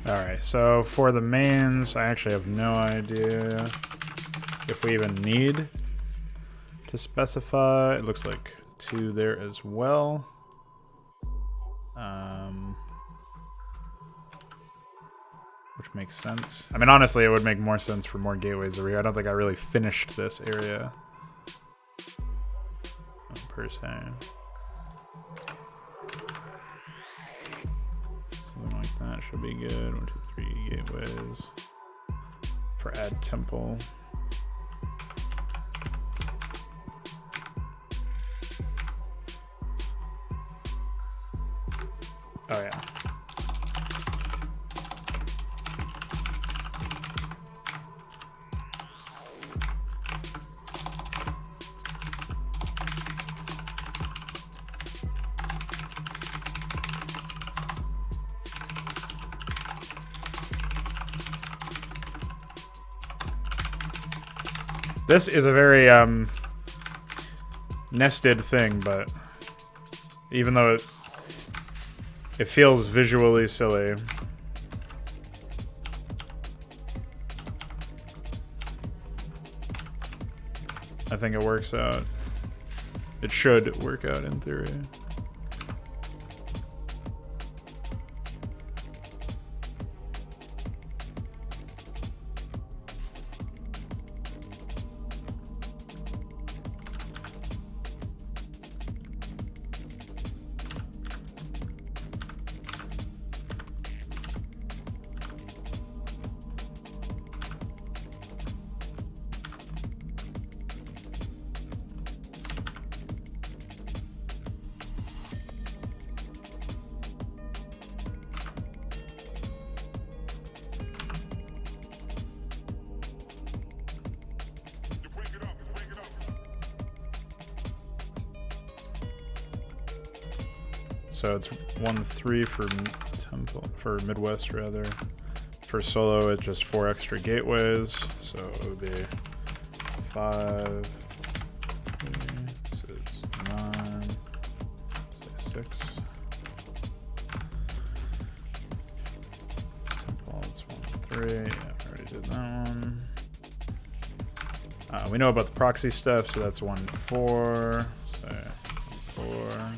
S1: Alright, so for the mains, I actually have no idea if we even need to specify. It looks like 2 there as well. Which makes sense. I mean, honestly, it would make more sense for more gateways over here. I don't think I really finished this area per se. Something like that should be good. 1, 2, 3 gateways for add temple. Oh yeah. This is a very nested thing, but even though it feels visually silly, I think it works out. It should work out in theory. So it's 1-3 for temple, for Midwest rather. For solo, it's just 4 extra gateways, so it would be 5, 3, 6, 9, say 6. Temple, it's 1-3. Yeah, I already did that one. We know about the proxy stuff, so that's 1-4. So 4.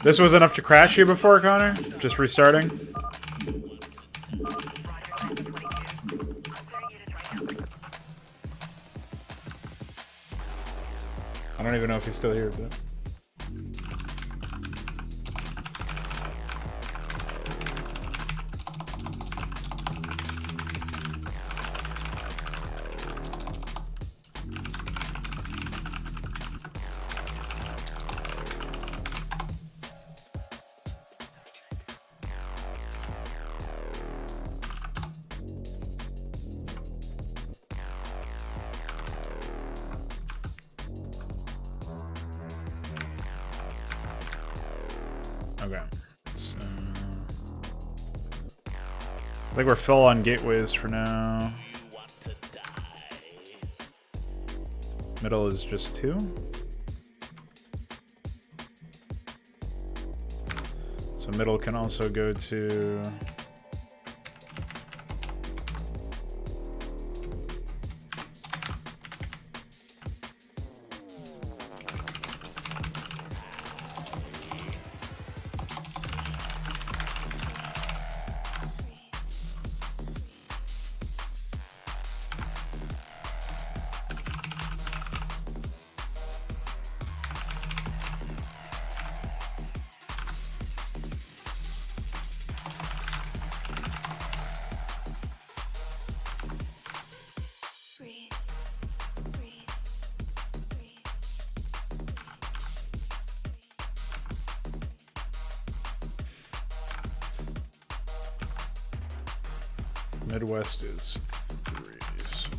S1: This was enough to crash you before, Connor? Just restarting? I don't even know if he's still here, but... Okay. So... I think we're full on gateways for now. Middle is just 2. So middle can also go to Midwest is 3. So.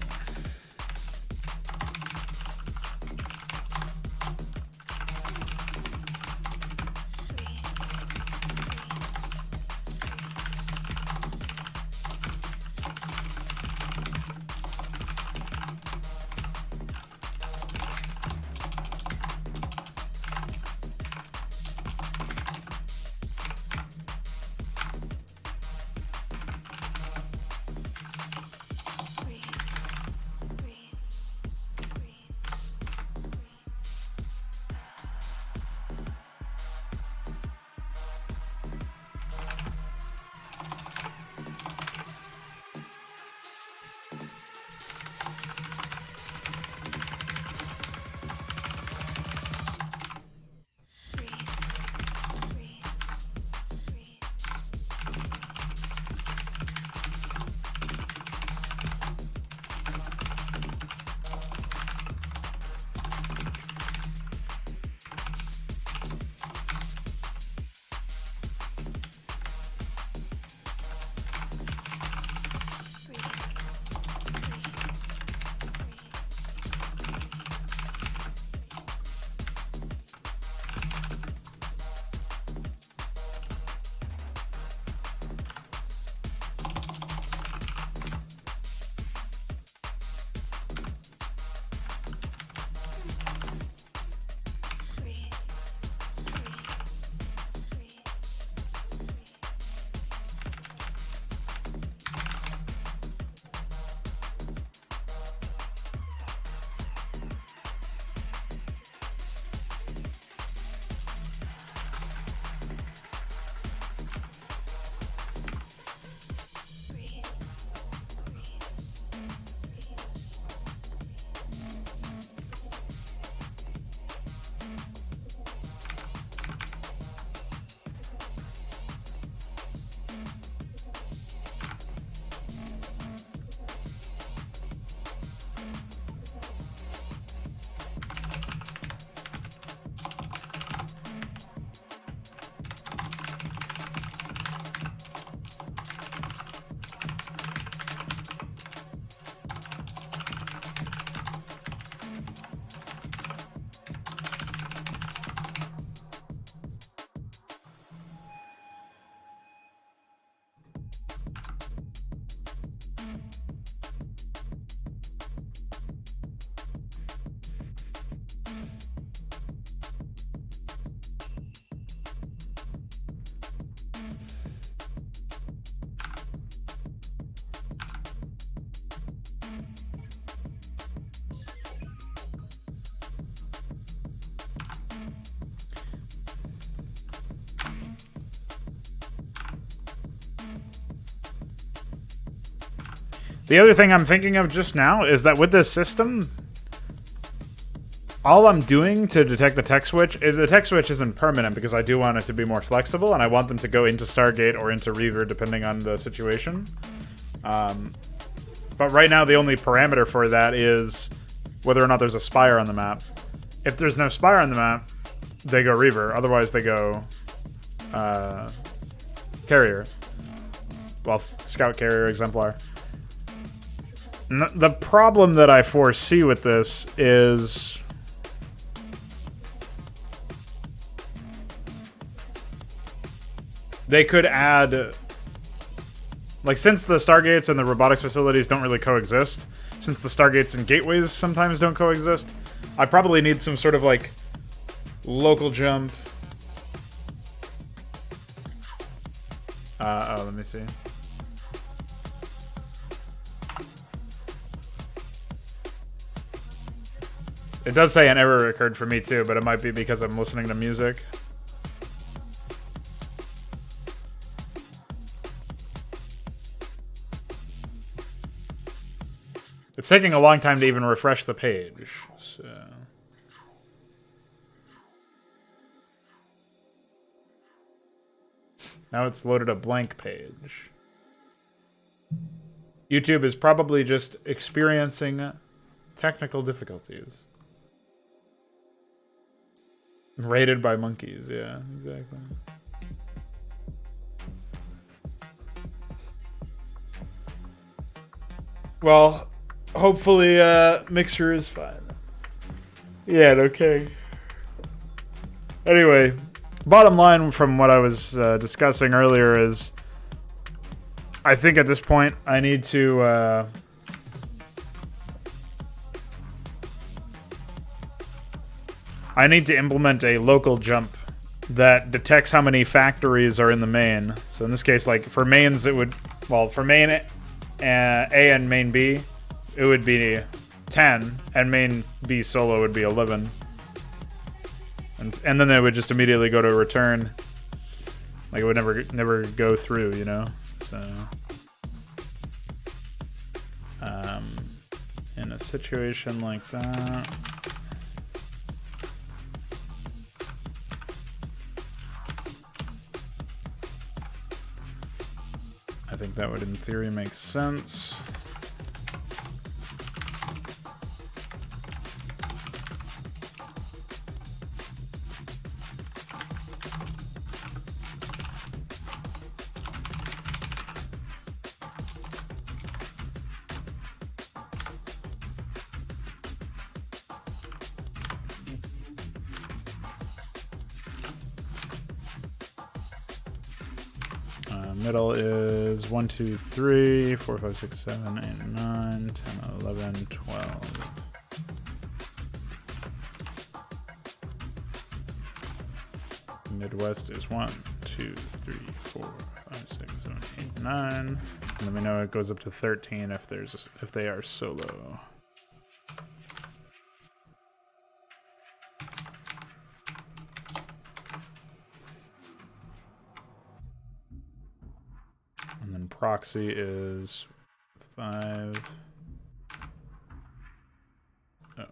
S1: The other thing I'm thinking of just now is that with this system, all I'm doing to detect the tech switch is the tech switch isn't permanent because I do want it to be more flexible and I want them to go into Stargate or into Reaver depending on the situation. But right now the only parameter for that is whether or not there's a spire on the map. If there's no spire on the map, they go Reaver. Otherwise they go Carrier. Well, Scout, Carrier, Exemplar. The problem that I foresee with this is they could add, like, since the Stargates and the robotics facilities don't really coexist, since the Stargates and gateways sometimes don't coexist, I probably need some sort of, like, local jump. Let me see. It does say an error occurred for me too, but it might be because I'm listening to music. It's taking a long time to even refresh the page, so... Now it's loaded a blank page. YouTube is probably just experiencing technical difficulties. Rated by monkeys, yeah, exactly. Well, hopefully Mixer is fine. Yeah, okay. Anyway, bottom line from what I was discussing earlier is I think at this point I need to implement a local jump that detects how many factories are in the main. So in this case, like for mains, it would, well, for main A and main B, it would be 10, and main B solo would be 11. And then they would just immediately go to return. Like it would never go through, you know? So in a situation like that, I think that would in theory make sense. Middle is 1, 2, 3, 4, 5, 6, 7, 8, 9, 10, 11, 12. Midwest is 1, 2, 3, 4, 5, 6, 7, 8, 9. And then we know it goes up to 13 if they are solo. And then proxy is 5. Oh.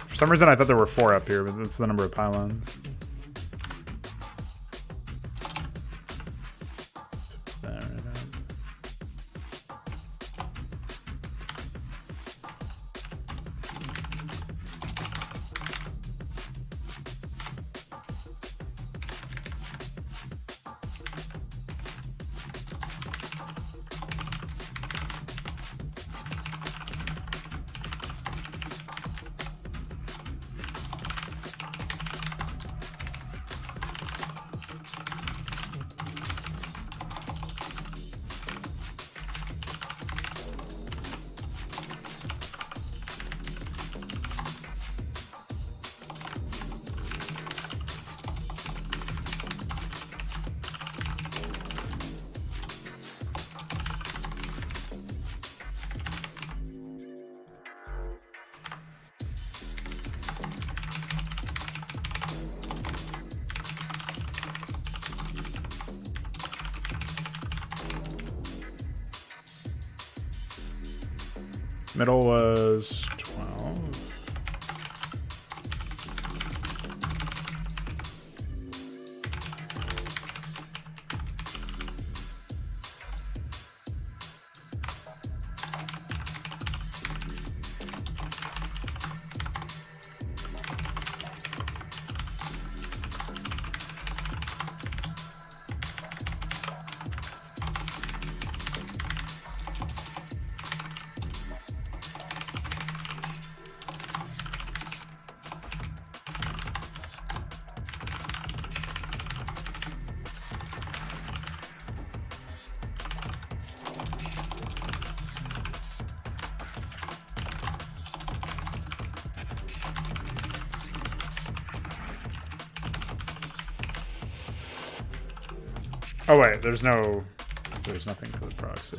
S1: For some reason I thought there were 4 up here, but that's the number of pylons. Middle was 12. Oh wait, there's nothing for the proxy.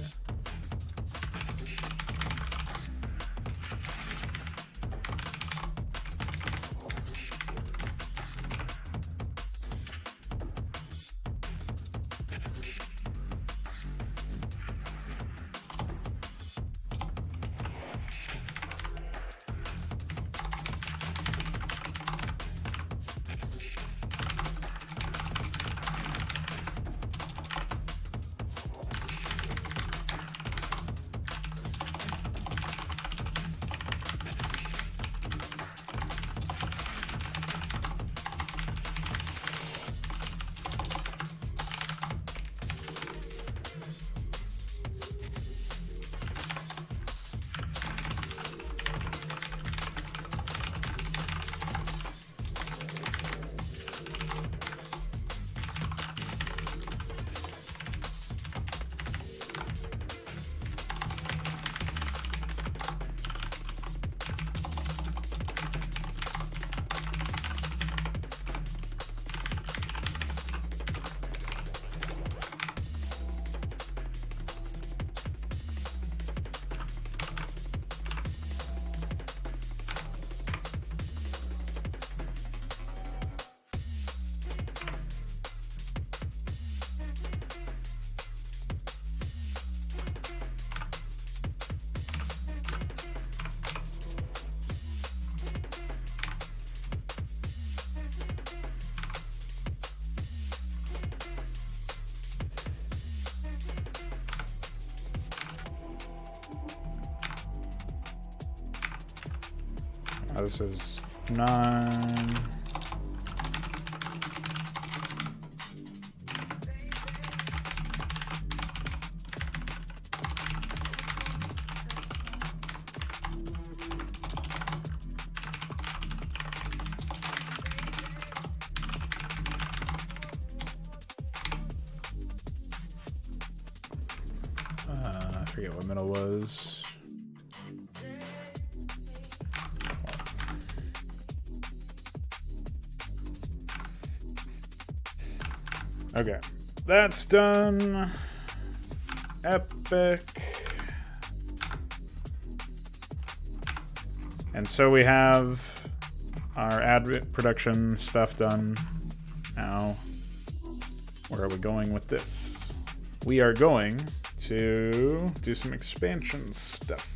S1: This is 9. I forget what middle was. Okay, that's done. Epic. And so we have our ad production stuff done. Now, where are we going with this? We are going to do some expansion stuff.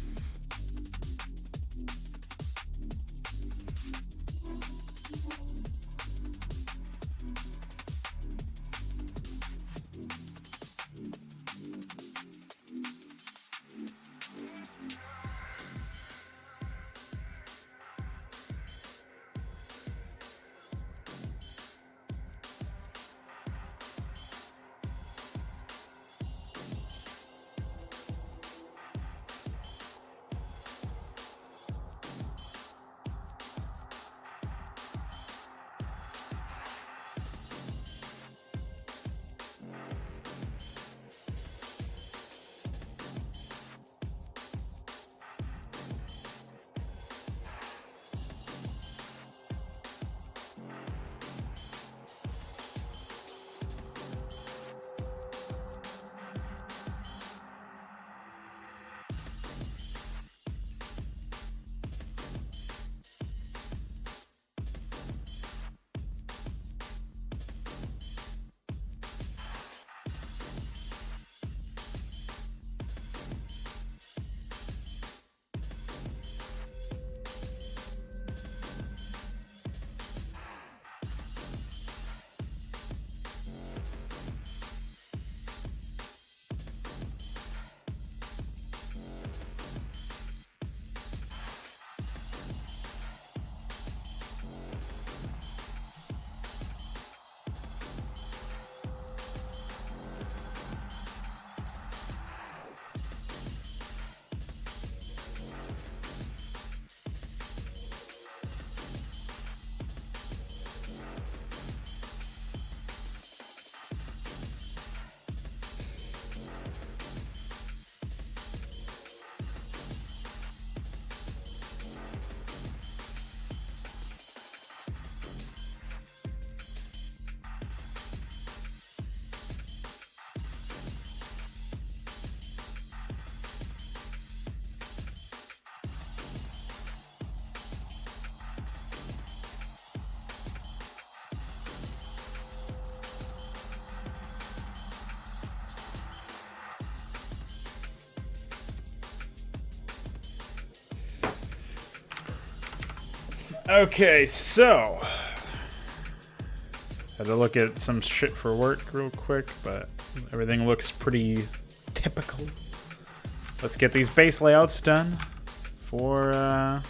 S1: Okay, so had to look at some shit for work real quick, but everything looks pretty typical. Let's get these base layouts done for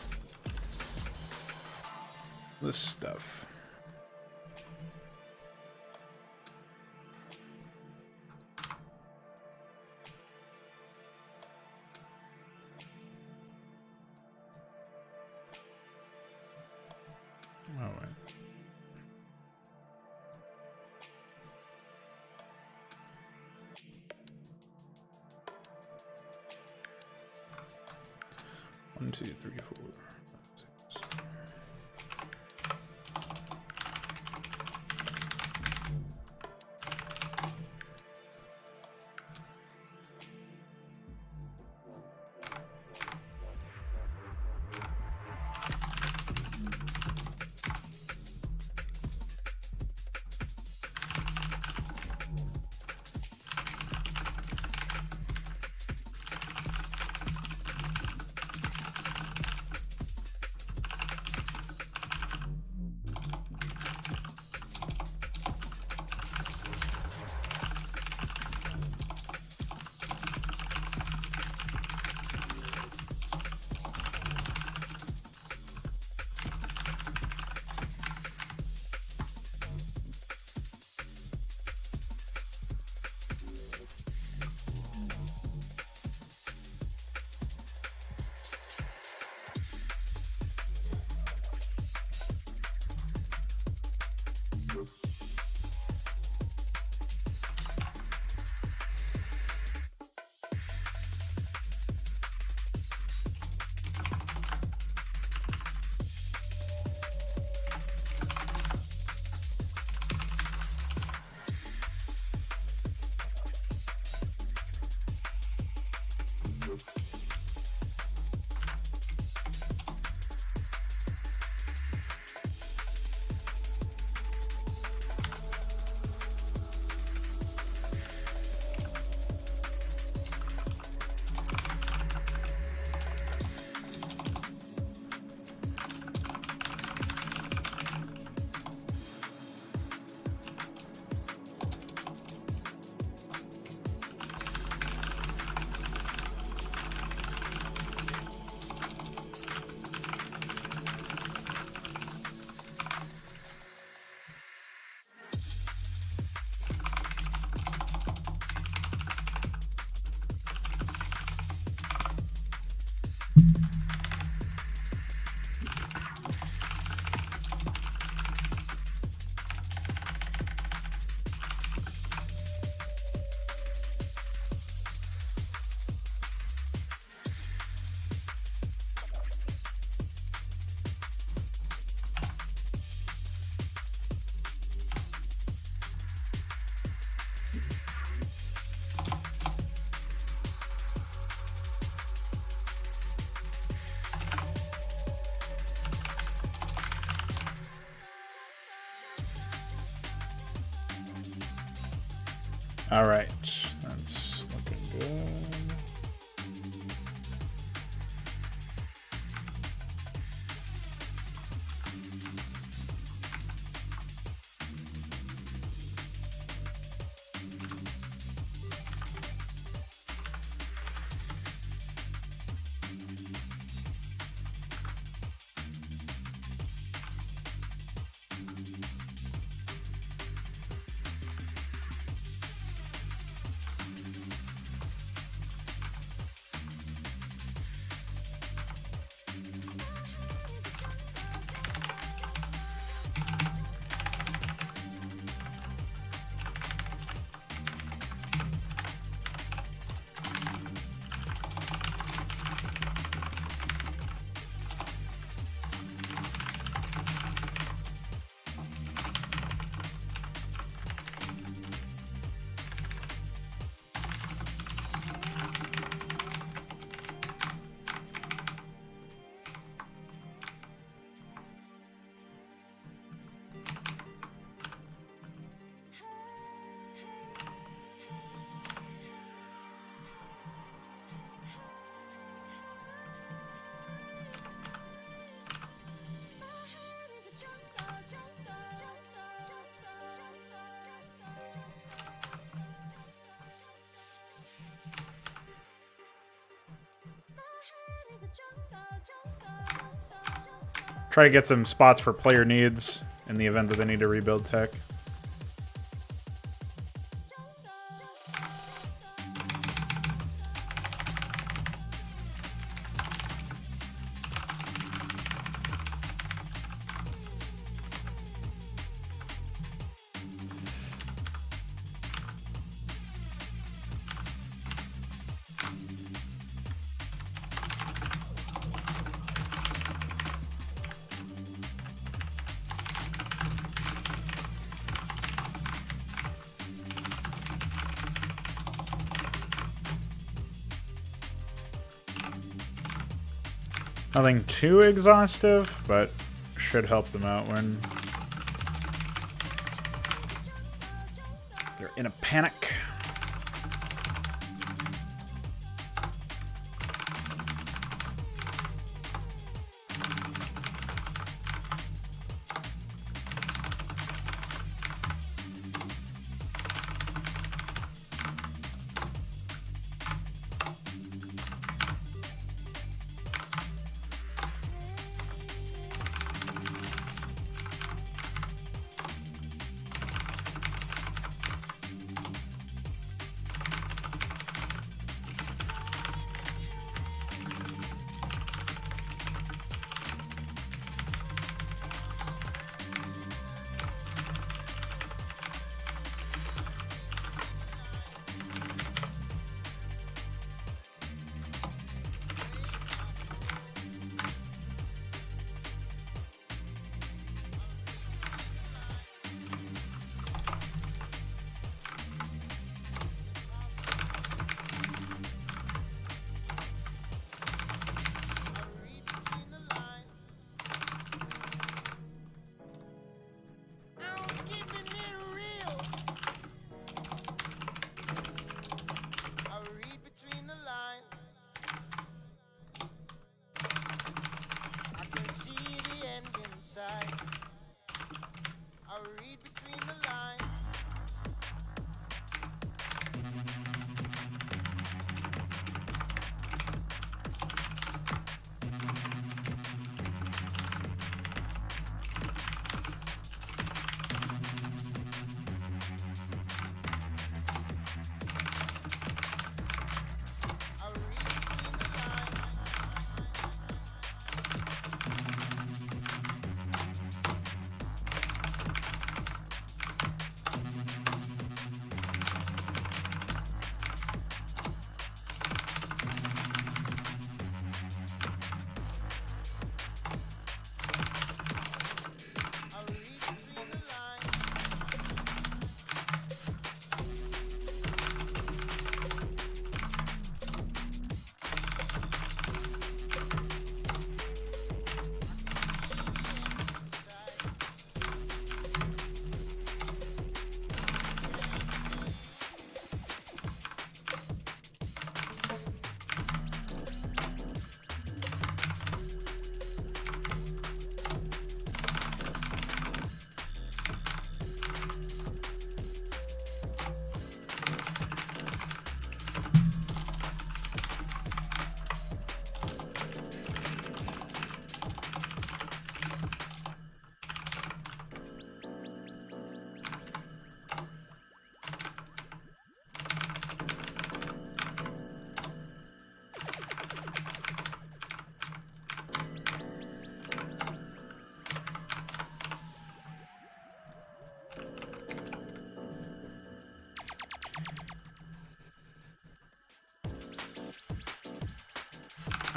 S1: this stuff. Oh, wait. One, two, three, four, five, 6. All right, that's looking good. Try to get some spots for player needs in the event that they need to rebuild tech. Nothing too exhaustive, but should help them out when they're in a panic.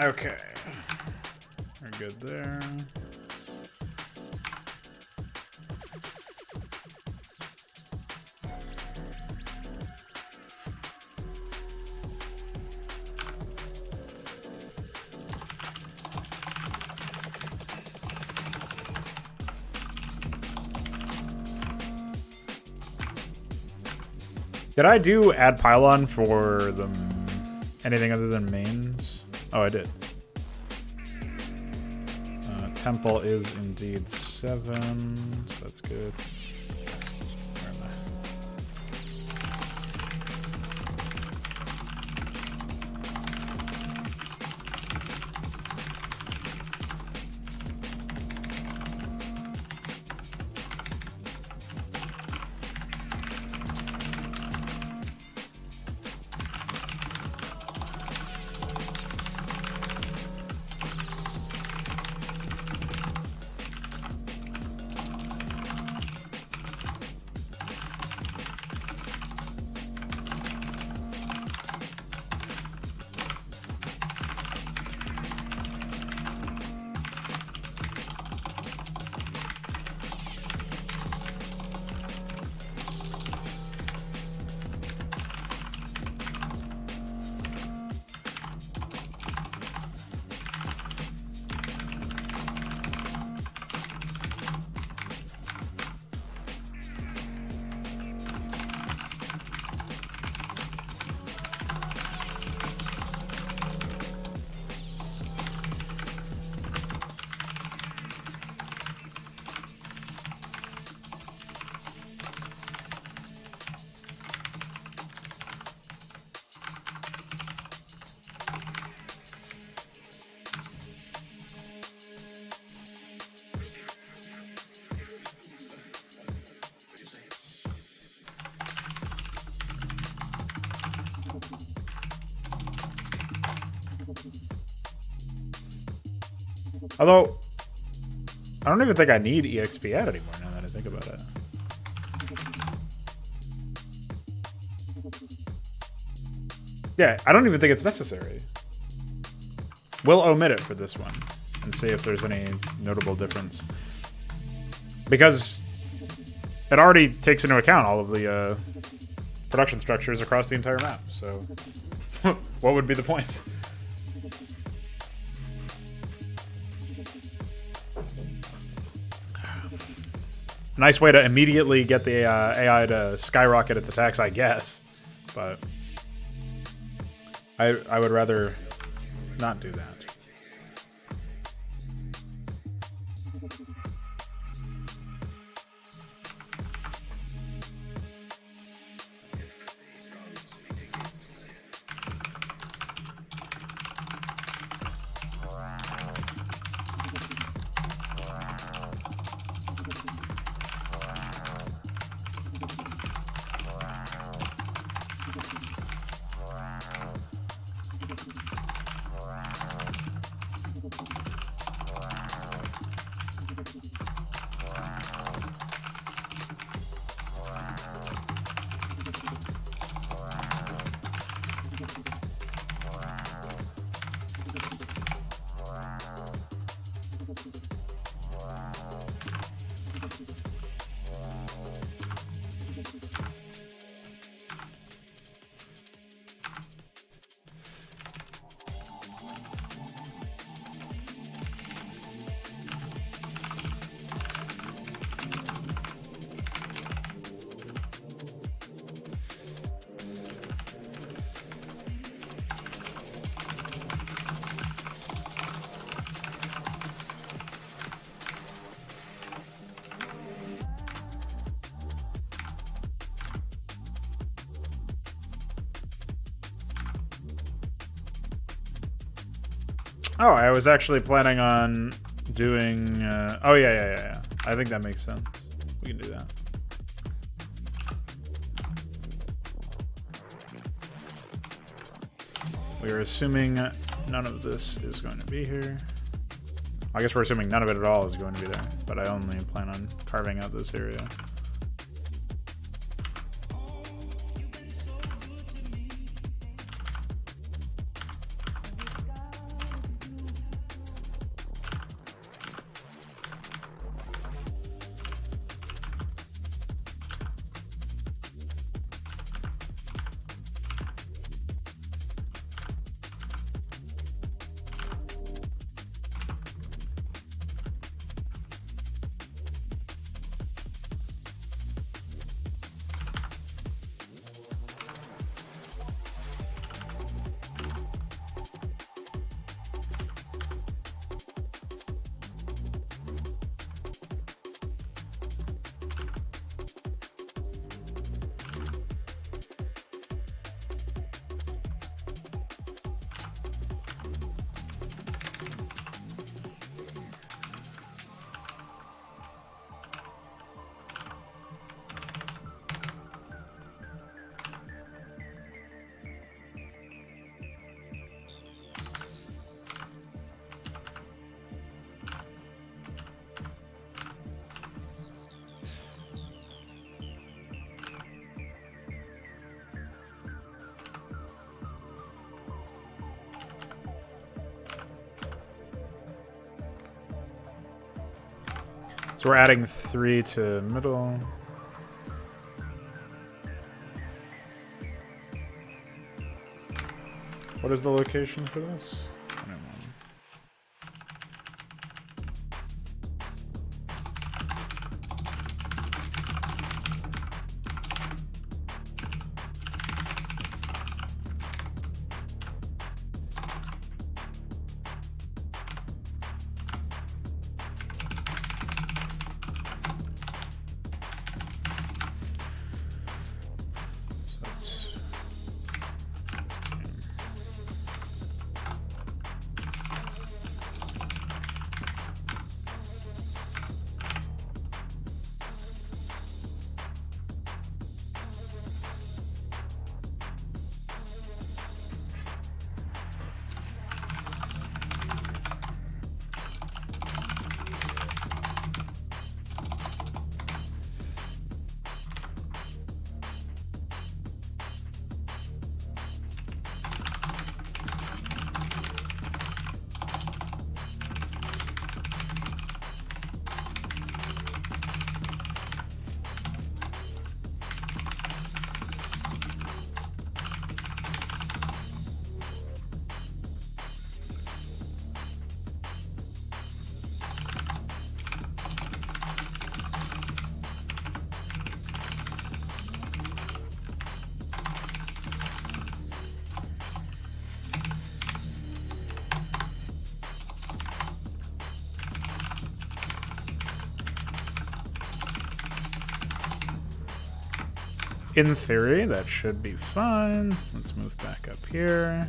S1: Okay. We're good there. Did I do add pylon for the anything other than mains? Oh, I did. Temple is indeed 7, so that's good. Where am I? Although, I don't even think I need EXP add anymore now that I think about it. Yeah, I don't even think it's necessary. We'll omit it for this one and see if there's any notable difference. Because it already takes into account all of the production structures across the entire map, so what would be the point? Nice way to immediately get the AI to skyrocket its attacks, I guess. But I would rather not do that. Oh, I was actually planning on doing... oh, yeah. I think that makes sense. We can do that. We are assuming none of this is going to be here. I guess we're assuming none of it at all is going to be there, but I only plan on carving out this area. So we're adding 3 to middle. What is the location for this? 21. In theory, that should be fine. Let's move back up here.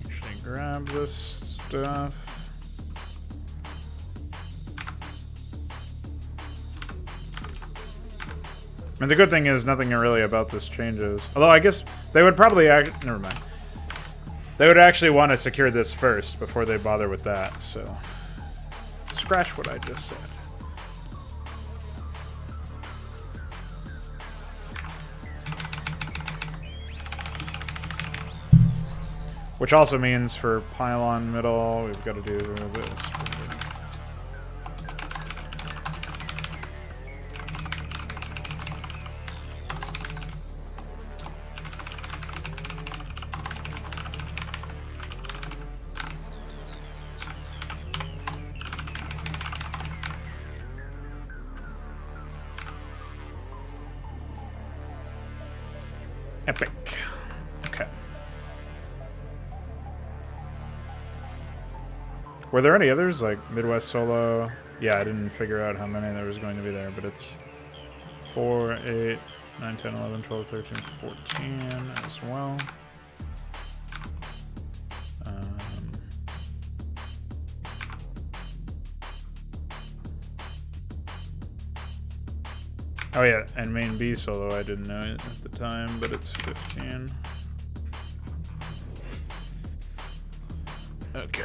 S1: Actually grab this stuff. I mean, the good thing is nothing really about this changes. Although I guess they would probably never mind. They would actually want to secure this first before they bother with that, so scratch what I just said. Which also means for pylon middle, we've got to do this. Epic. Okay. Were there any others, like Midwest Solo? Yeah, I didn't figure out how many there was going to be there, but it's 4, 8, 9, 10, 11, 12, 13, 14 as well. Oh yeah, and main B solo I didn't know it at the time, but it's 15. Okay.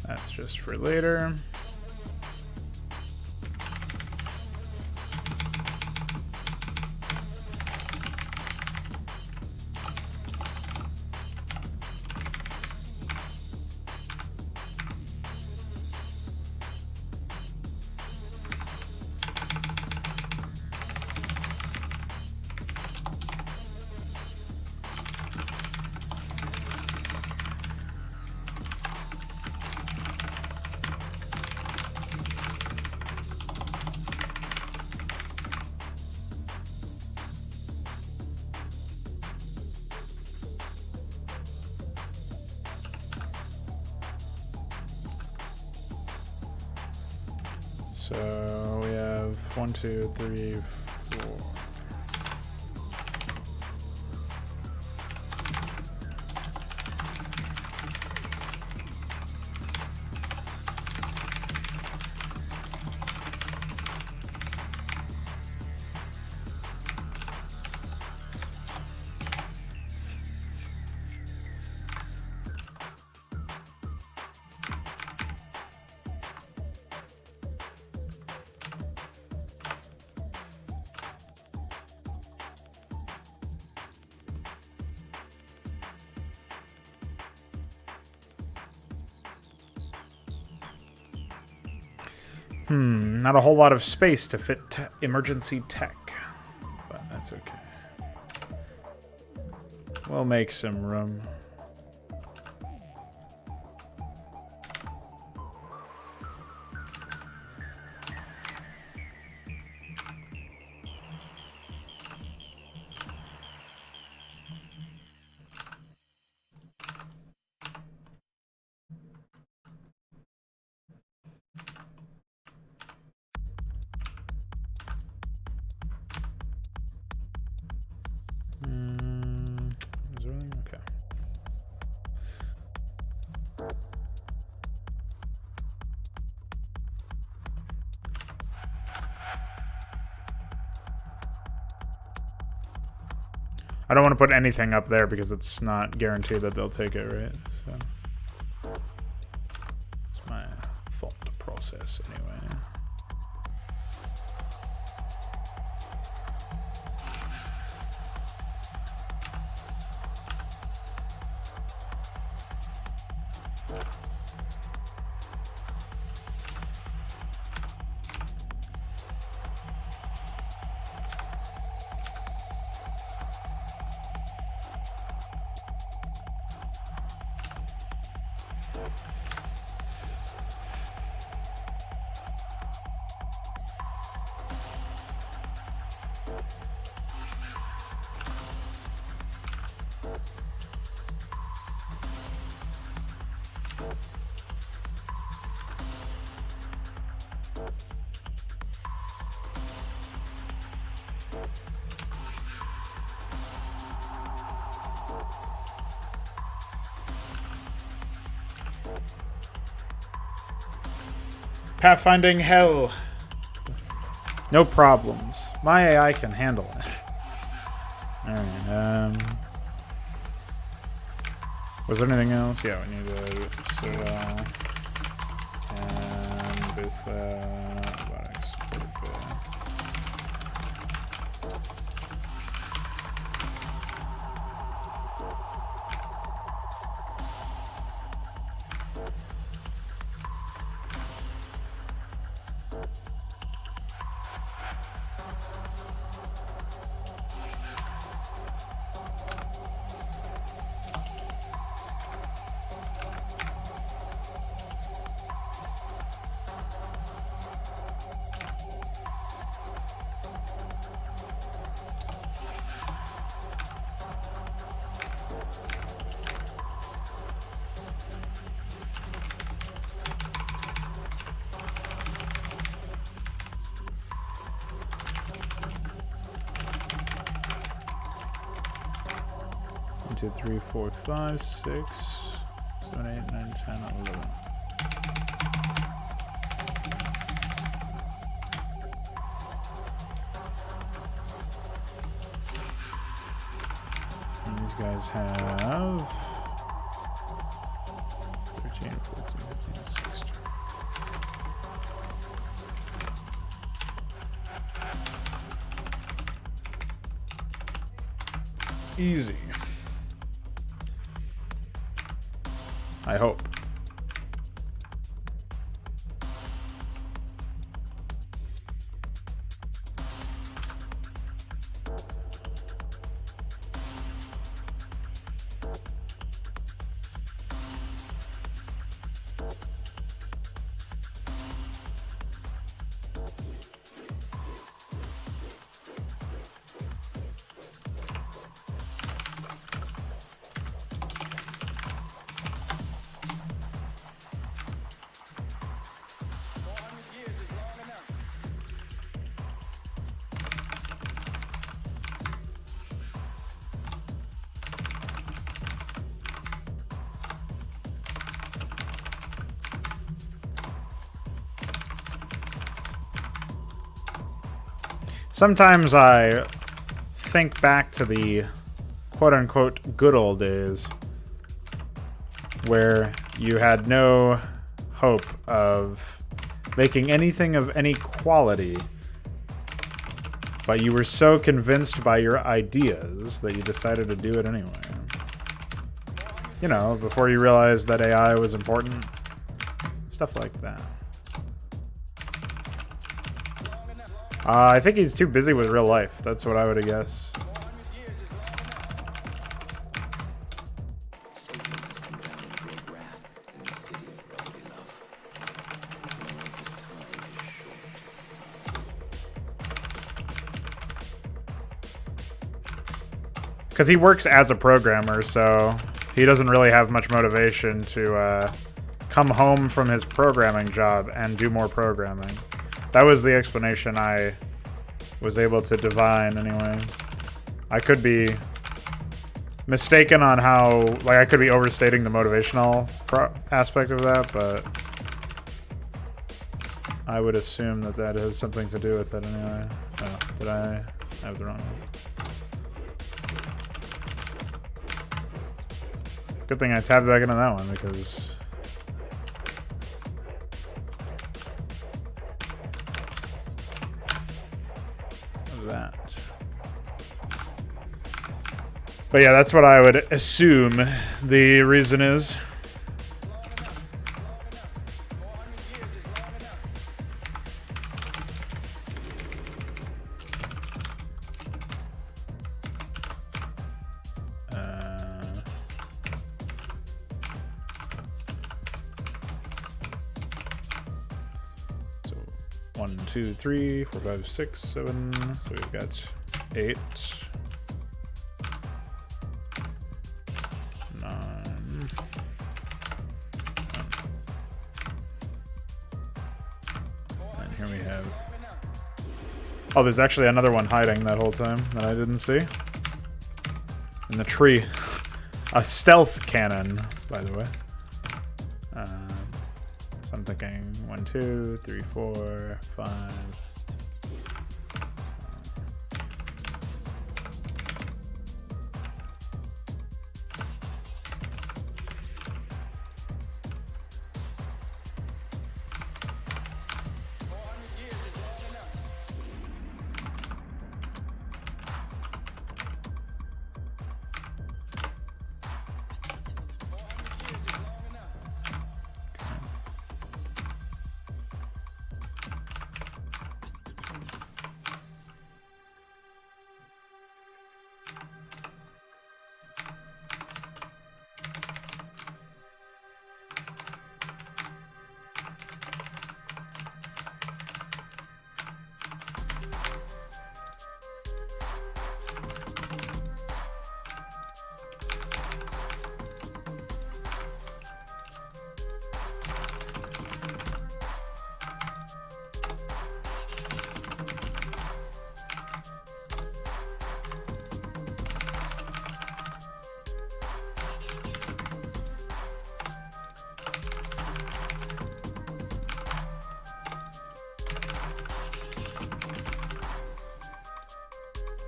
S1: That's just for later. So we have 1, 2, 3, 4. Not a whole lot of space to fit emergency tech, but that's okay. We'll make some room. Is there anything? Okay. I don't want to put anything up there because it's not guaranteed that they'll take it, right? So it's my thought process anyway. Pathfinding hell. No problems. My AI can handle it. Alright, was there anything else? Yeah, we need to and base that robotics. One, two, three, four, 5, 6, 7, 8, 9, 10, 11. And these guys have 13, 14, 15, 16. Easy. I hope. Sometimes I think back to the quote-unquote good old days where you had no hope of making anything of any quality, but you were so convinced by your ideas that you decided to do it anyway. You know, before you realized that AI was important. Stuff like that. I think he's too busy with real life. That's what I would have guessed. Because he works as a programmer, so he doesn't really have much motivation to come home from his programming job and do more programming. That was the explanation I was able to divine, anyway. I could be mistaken on how, like, I could be overstating the motivational aspect of that, but I would assume that that has something to do with it anyway. Oh, did I have the wrong one? Good thing I tabbed back into that one because of that. But yeah, that's what I would assume the reason is. So 1, 2, 3, 4, 5, 6, 7. So we've got 8. 9. And here we have... Oh, there's actually another one hiding that whole time that I didn't see. In the tree. A stealth cannon, by the way. So I'm thinking 1, 2, 3, 4, 5.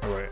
S1: Oh, wait.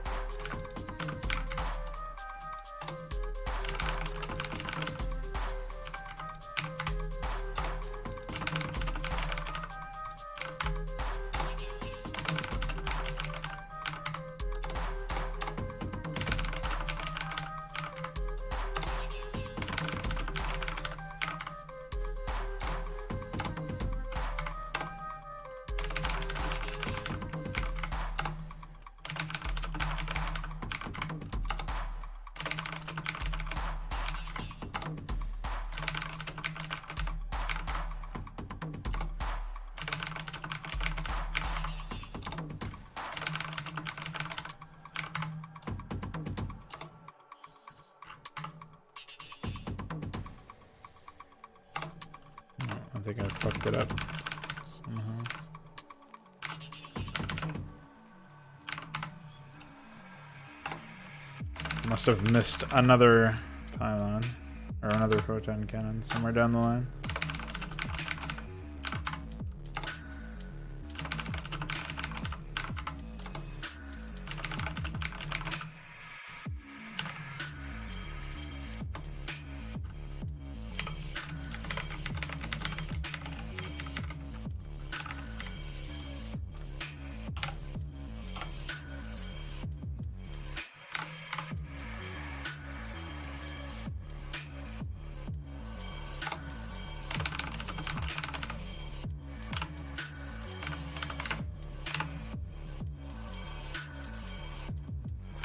S1: I think I fucked it up somehow. Must have missed another pylon or another photon cannon somewhere down the line.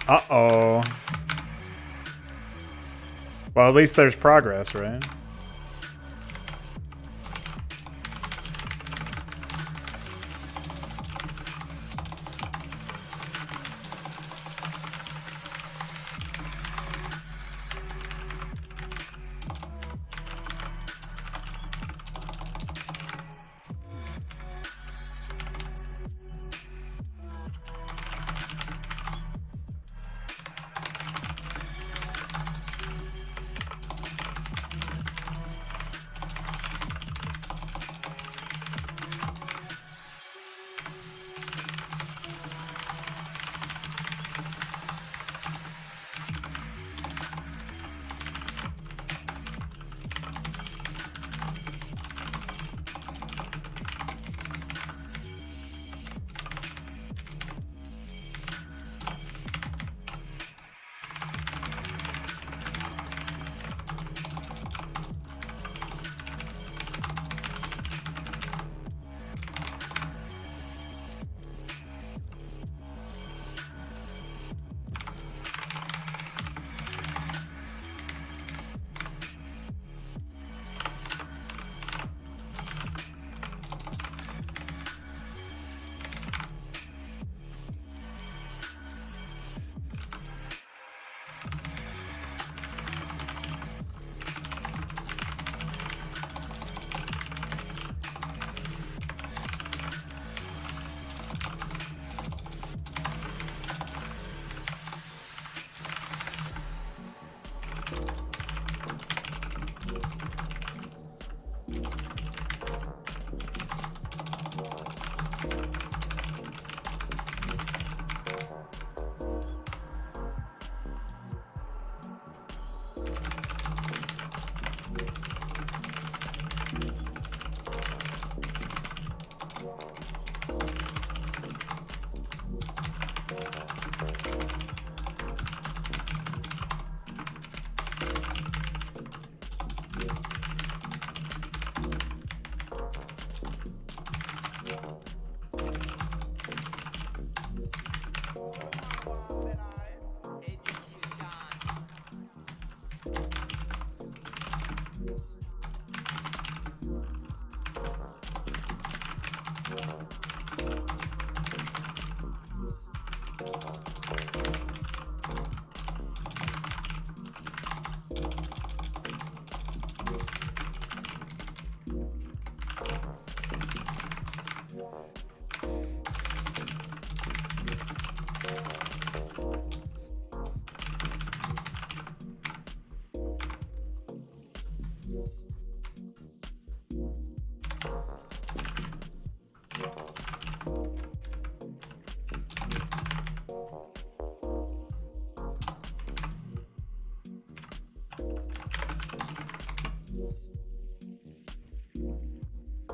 S1: Uh-oh. Well, at least there's progress, right?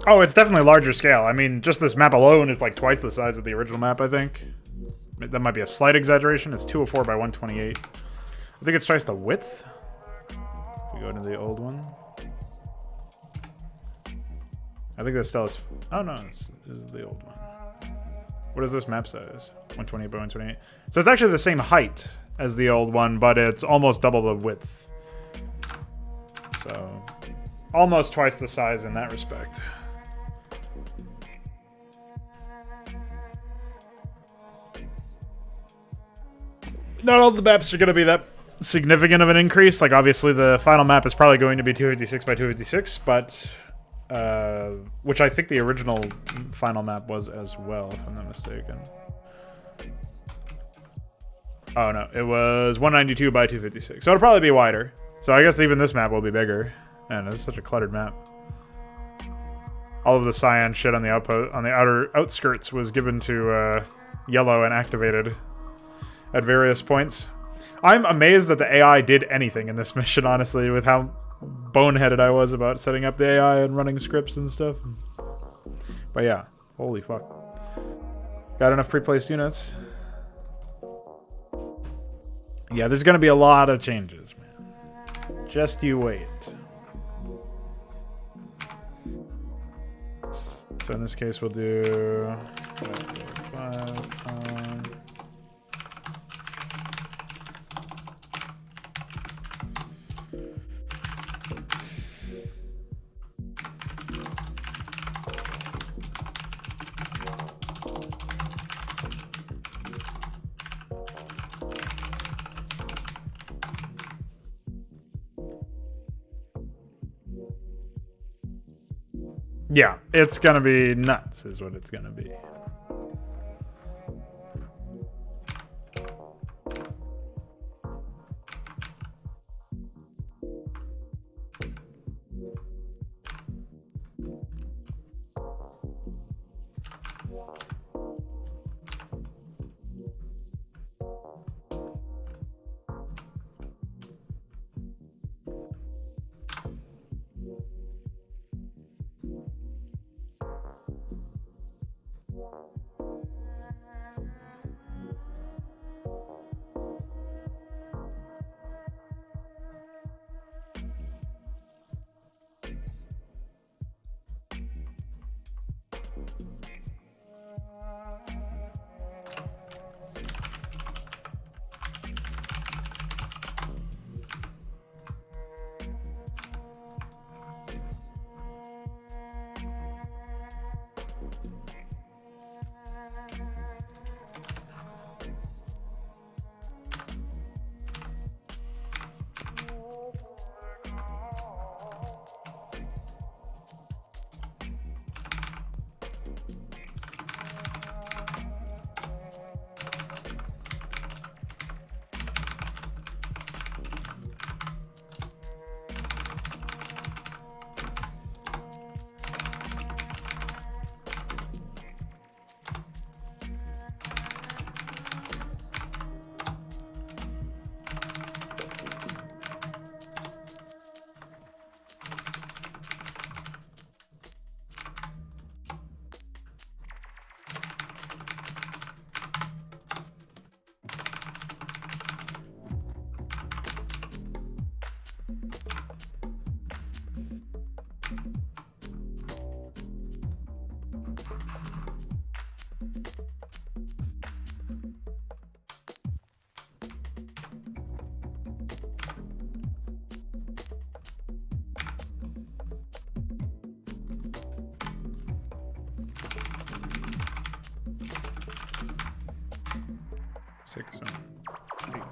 S1: Oh, it's definitely larger scale. I mean, just this map alone is like twice the size of the original map, I think. That might be a slight exaggeration. It's 204 by 128. I think it's twice the width. If we go to the old one. I think this still is... Oh, no, this is the old one. What is this map size? 128 by 128. So it's actually the same height as the old one, but it's almost double the width. So, almost twice the size in that respect. Not all the maps are going to be that significant of an increase. Like, obviously, the final map is probably going to be 256 by 256, but... which I think the original final map was as well, if I'm not mistaken. Oh, no. It was 192 by 256. So it'll probably be wider. So I guess even this map will be bigger. Man, it's such a cluttered map. All of the cyan shit on the outer outskirts was given to yellow and activated at various points. I'm amazed that the AI did anything in this mission, honestly, with how boneheaded I was about setting up the AI and running scripts and stuff. But yeah, holy fuck. Got enough pre-placed units? Yeah, there's gonna be a lot of changes, man. Just you wait. So in this case, we'll do 5, Yeah, it's gonna be nuts, is what it's gonna be. Six, 7, 8.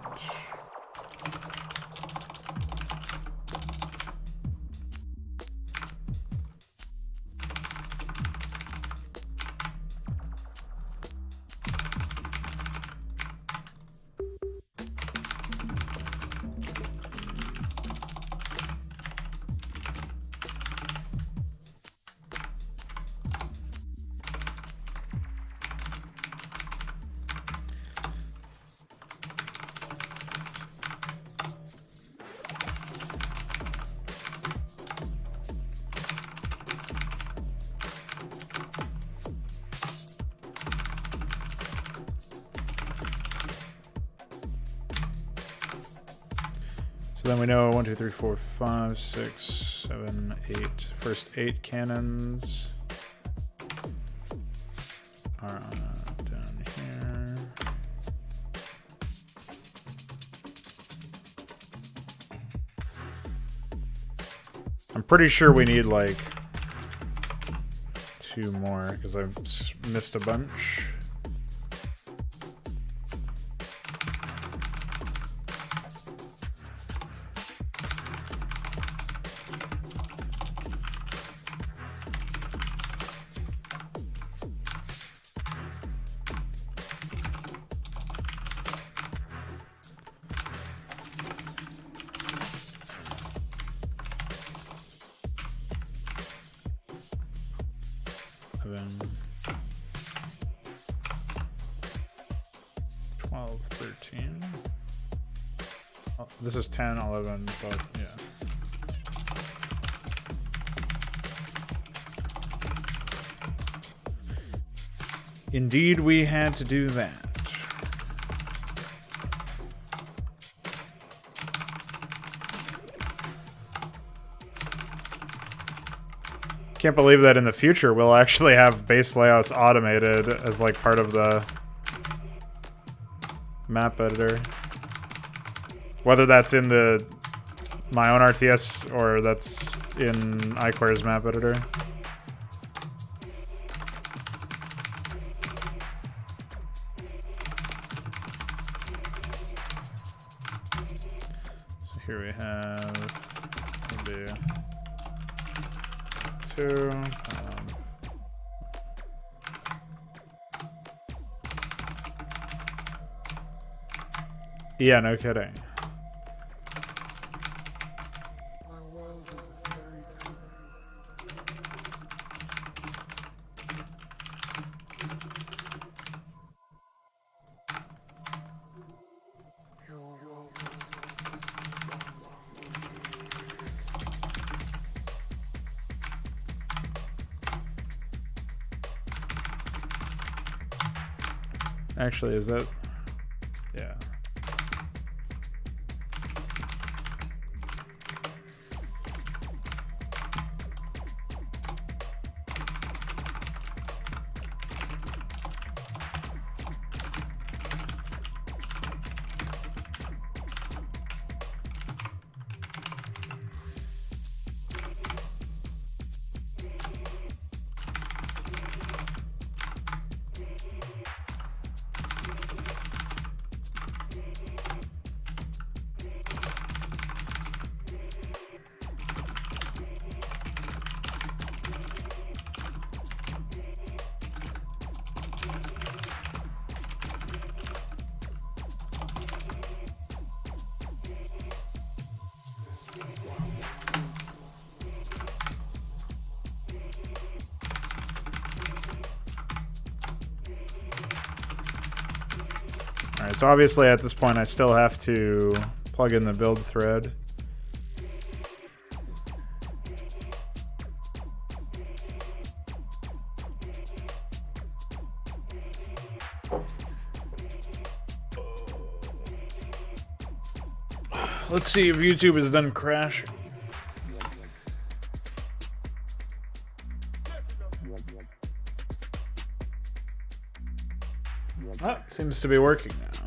S1: So then we know 1, 2, 3, 4, 5, 6, 7, 8. First 8 cannons are down here. I'm pretty sure we need like 2 more because I've missed a bunch. Then 12, 13. Oh, this is 10, 11, 12, yeah. Indeed, we had to do that. Can't believe that in the future we'll actually have base layouts automated as like part of the map editor. Whether that's in my own RTS or that's in iQuare's map editor. So here we have maybe 2. Yeah, no kidding. Actually, is that... Yeah. Alright, so obviously at this point I still have to plug in the build thread. Let's see if YouTube is done crashing. Oh, it seems to be working now.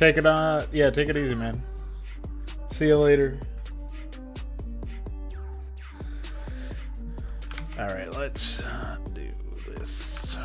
S1: Take it on. Yeah, take it easy, man. See you later. All right, let's do this.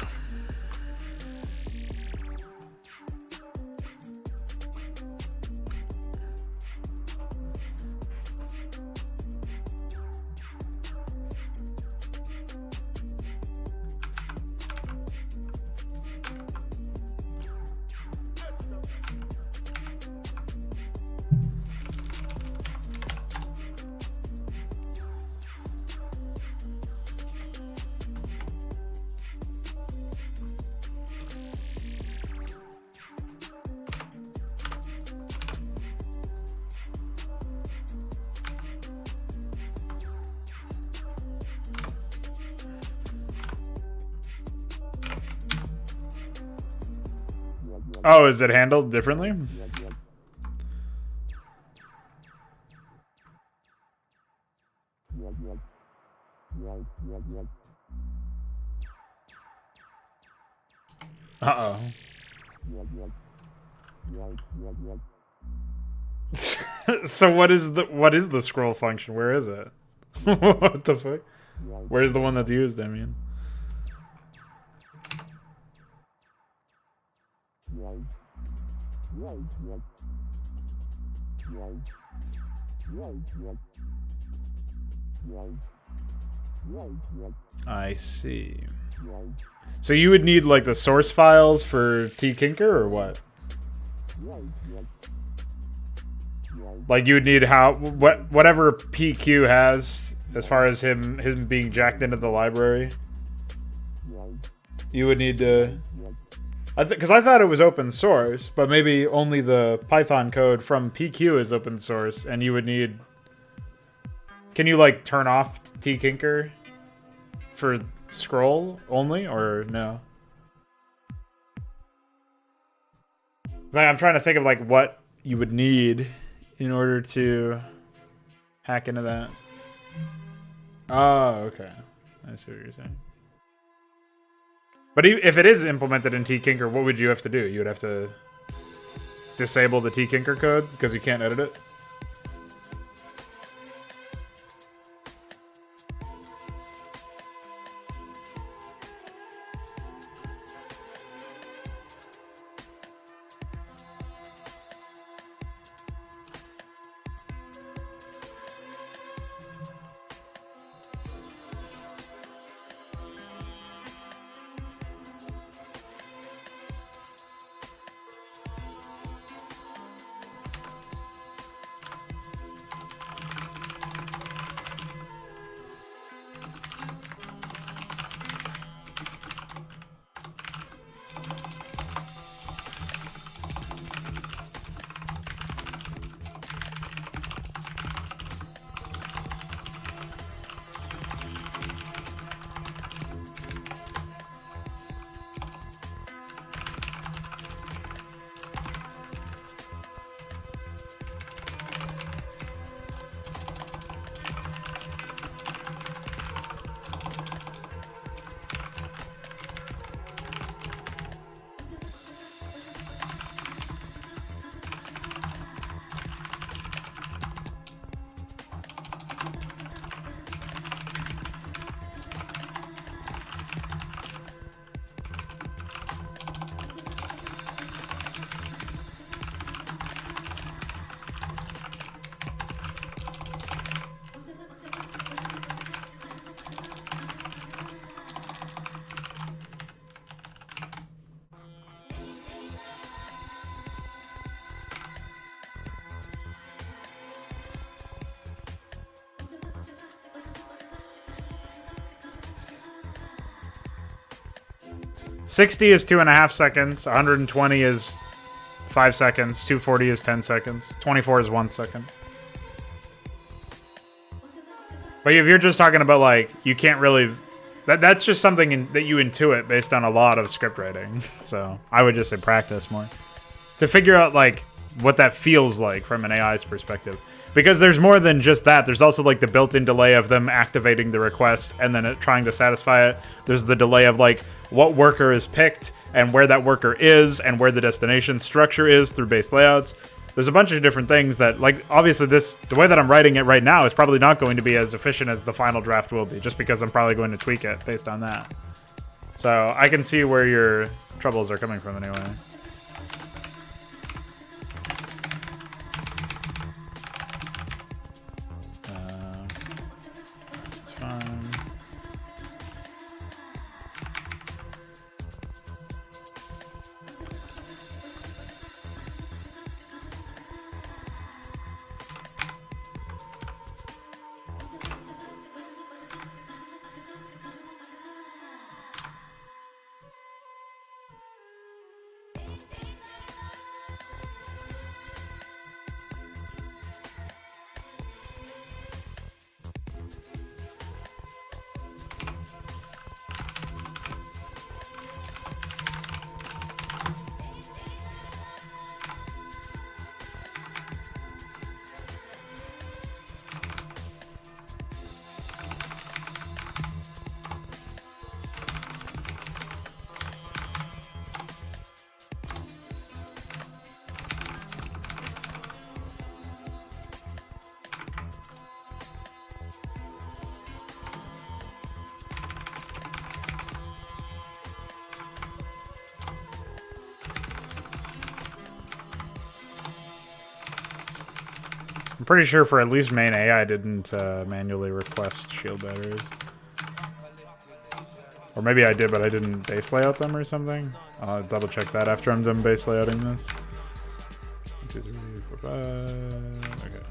S1: Oh, is it handled differently? Uh-oh. So what is the scroll function? Where is it? What the fuck? Where's the one that's used, I mean? I see. So you would need like the source files for tkinker or what? Like you would need whatever PQ has as far as him being jacked into the library. You would need to, because I thought it was open source, but maybe only the Python code from PQ is open source, and you would need. Can you like turn off tkinker for scroll only, or no? I'm trying to think of like what you would need in order to hack into that. Oh, okay. I see what you're saying. But if it is implemented in tkinker, what would you have to do? You would have to disable the tkinker code because you can't edit it? $60 is 2.5 seconds. 120 is 5 seconds. 240 is 10 seconds. 24 is 1 second. But if you're just talking about like you can't really, that's just something that you intuit based on a lot of script writing. So I would just say practice more to figure out like what that feels like from an AI's perspective. Because there's more than just that. There's also like the built-in delay of them activating the request and then trying to satisfy it. There's the delay of like what worker is picked, and where that worker is and where the destination structure is through base layouts. There's a bunch of different things that, like, obviously the way that I'm writing it right now is probably not going to be as efficient as the final draft will be, just because I'm probably going to tweak it based on that. So I can see where your troubles are coming from anyway. It's fine. I'm pretty sure for at least main A, I didn't manually request shield batteries. Or maybe I did, but I didn't base layout them or something. I'll double check that after I'm done base layouting this. 1, 2, 3, 4, 5. Okay.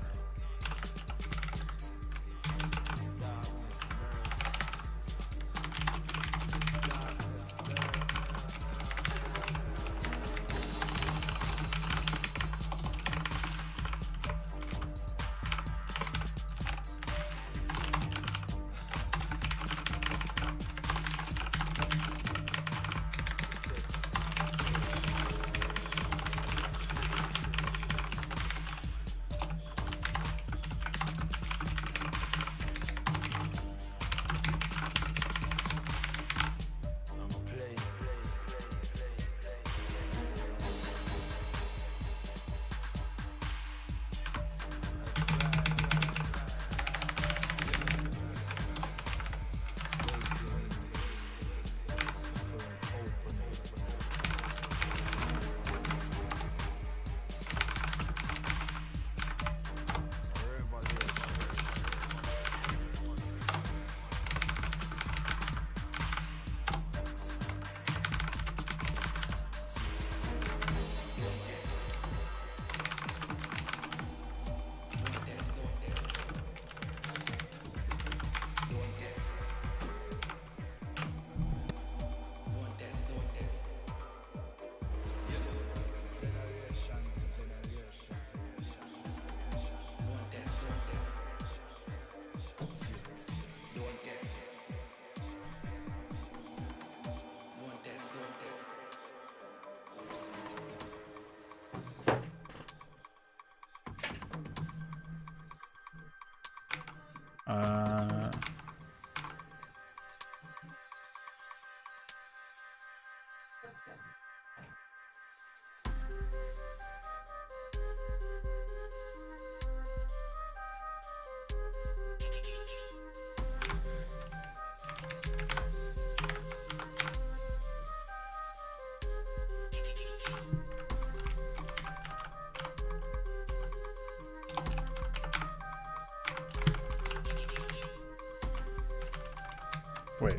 S1: Wait.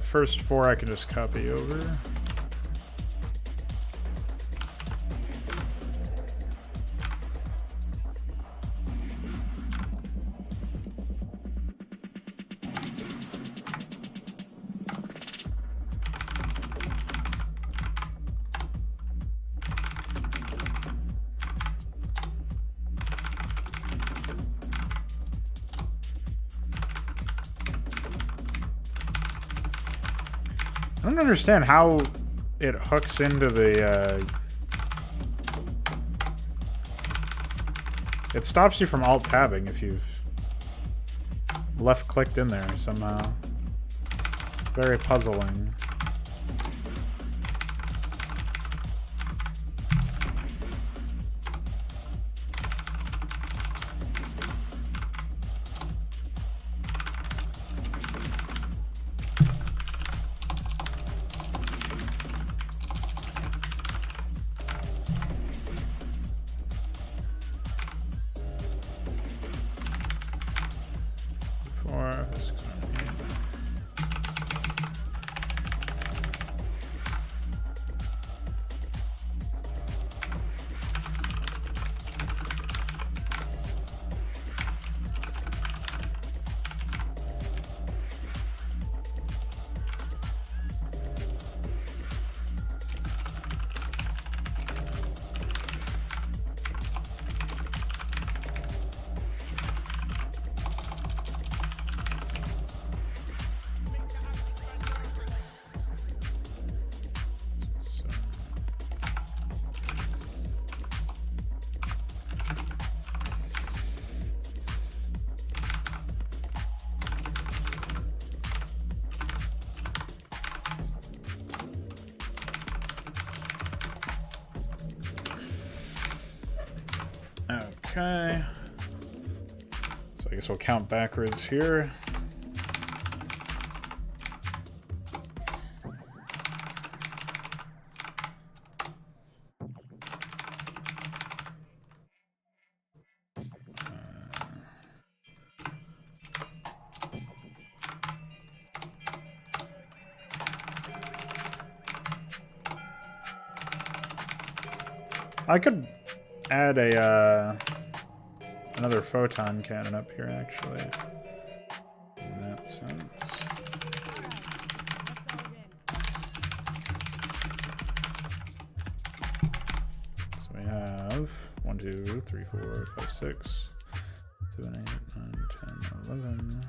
S1: First 4 I can just copy over. I don't understand how it hooks into the, It stops you from alt-tabbing if you've left-clicked in there somehow. Very puzzling. Okay. So I guess we'll count backwards here. I could add a another photon cannon up here, actually. In that sense. So we have 1, 2, 3, 4, 5, 6, 7, 8, 9, 10, 11.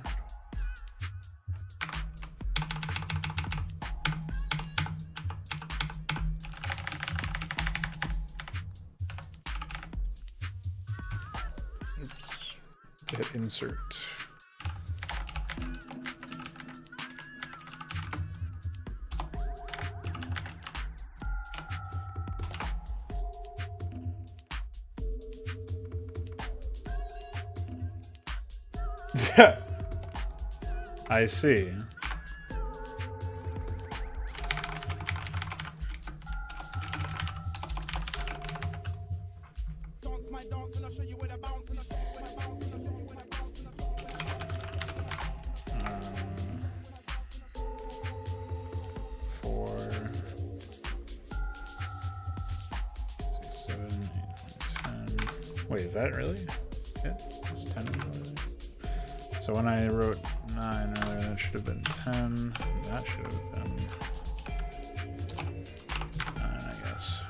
S1: Hit insert. I see. Wait, is that really it? It's 10. So when I wrote 9 earlier, that should have been 10. That should have been 9, I guess.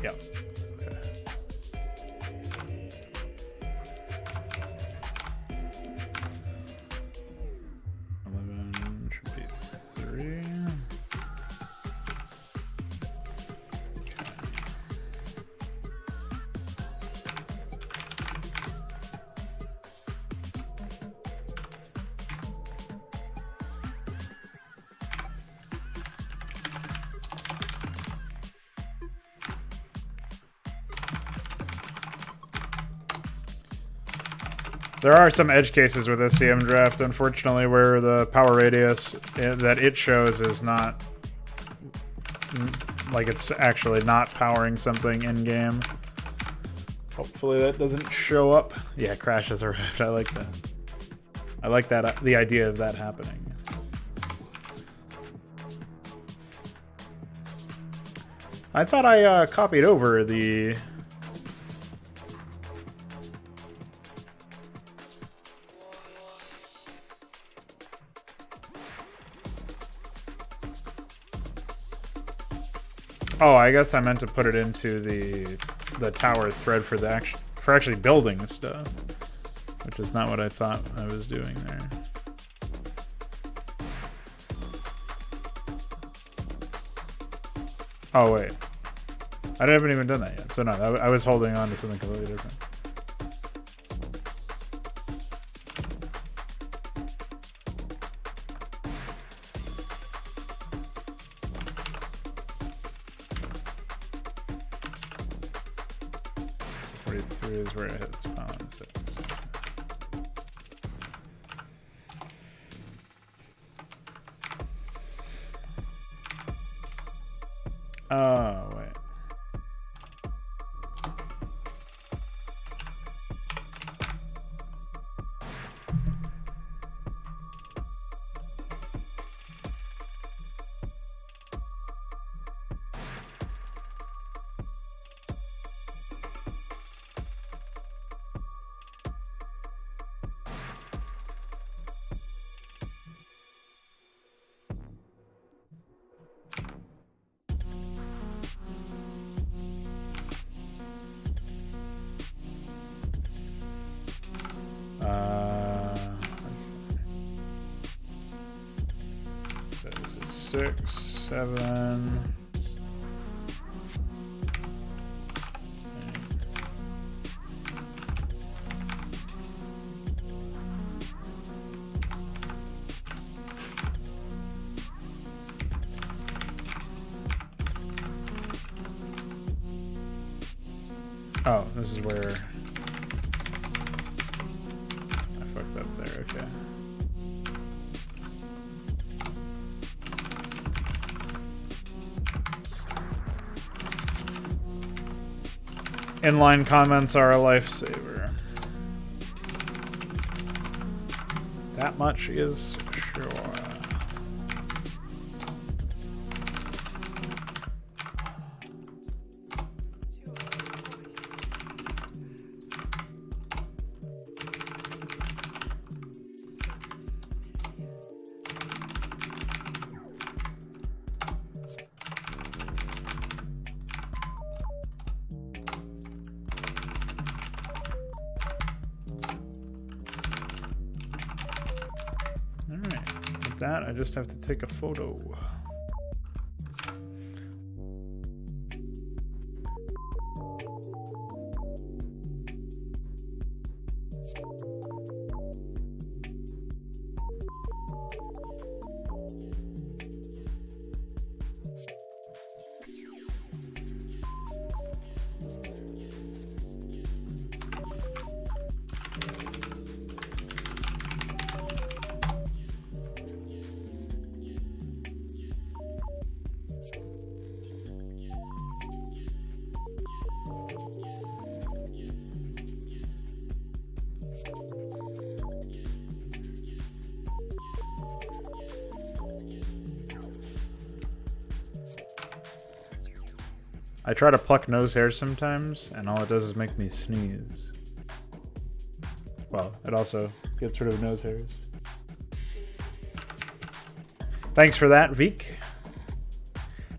S1: Yep. Okay. 11 should be 3. There are some edge cases with SCM Draft, unfortunately, where the power radius that it shows is not, like it's actually not powering something in-game. Hopefully that doesn't show up. Yeah, Crash has arrived. I like that. I like that the idea of that happening. I thought I copied over the... Oh, I guess I meant to put it into the tower thread for the for actually building stuff, which is not what I thought I was doing there. Oh wait, I haven't even done that yet. So no, I was holding on to something completely different. Is where it hits pawn 6. Oh, wait. So this is 6, 7. Oh, this is where I fucked up there, okay. Inline comments are a lifesaver. That much is sure. That I just have to take a photo. I try to pluck nose hairs sometimes, and all it does is make me sneeze. Well, it also gets rid of nose hairs. Thanks for that, Veek.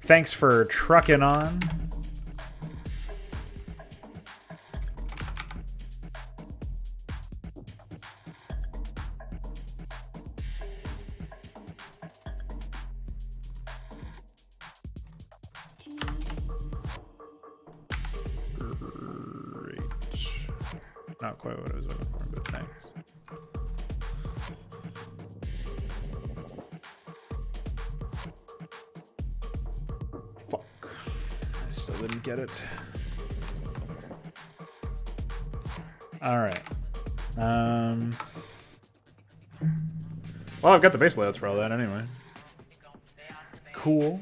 S1: Thanks for trucking on. Not quite what I was looking for, but thanks. Fuck. I still didn't get it. Alright. Well, I've got the base layouts for all that anyway. Cool.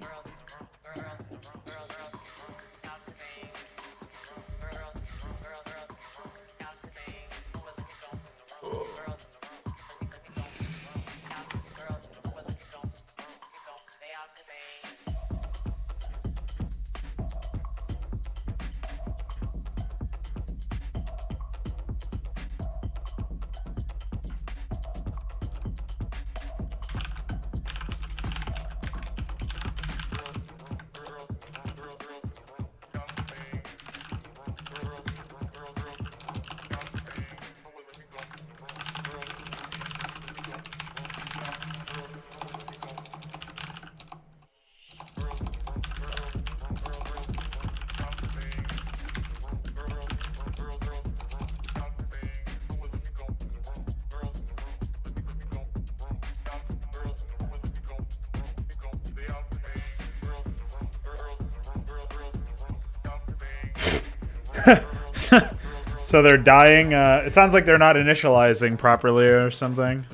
S1: So they're dying. It sounds like they're not initializing properly or something.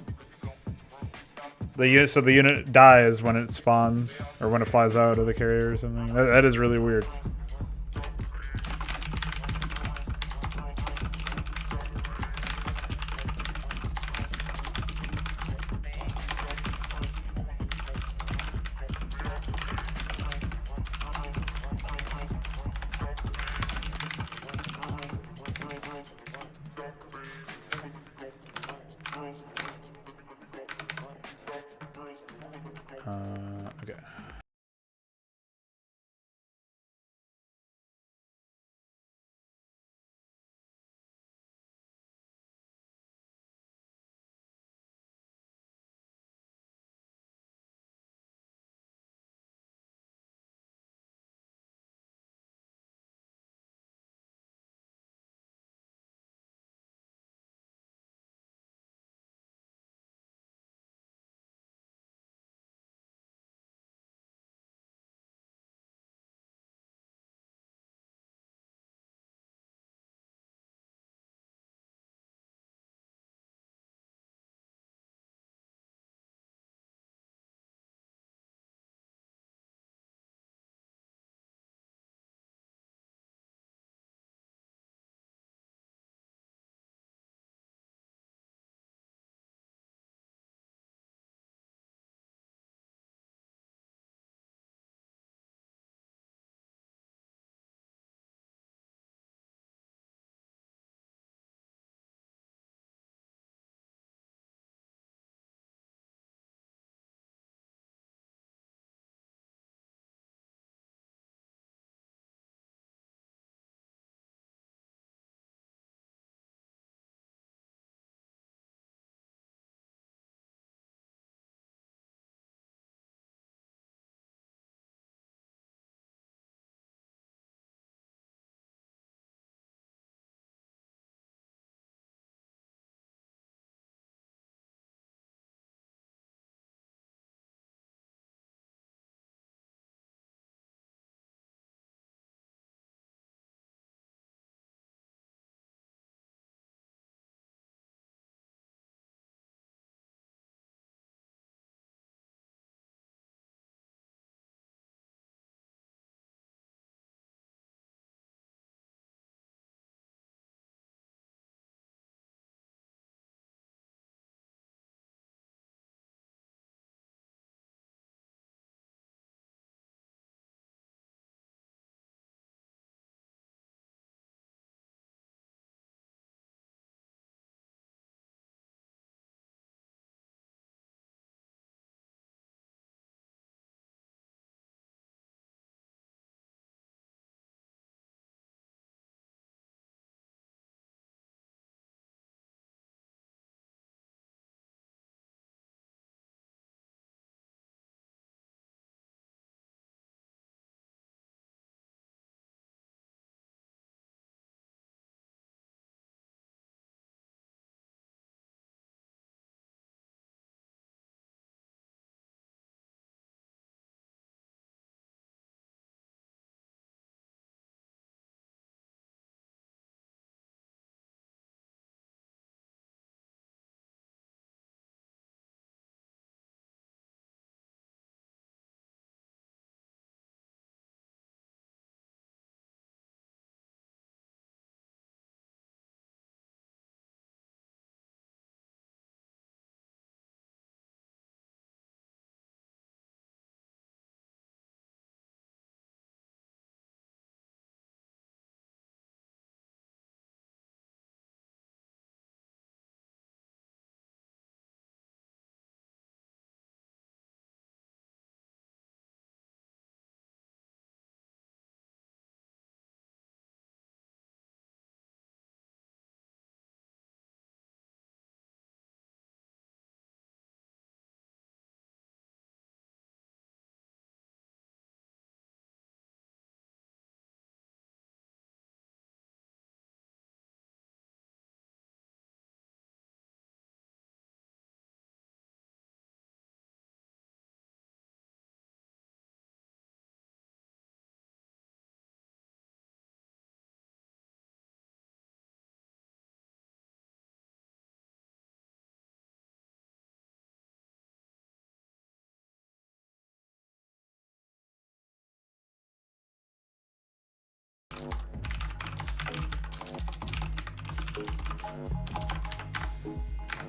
S1: So the unit dies when it spawns or when it flies out of the carrier or something. That is really weird. Okay.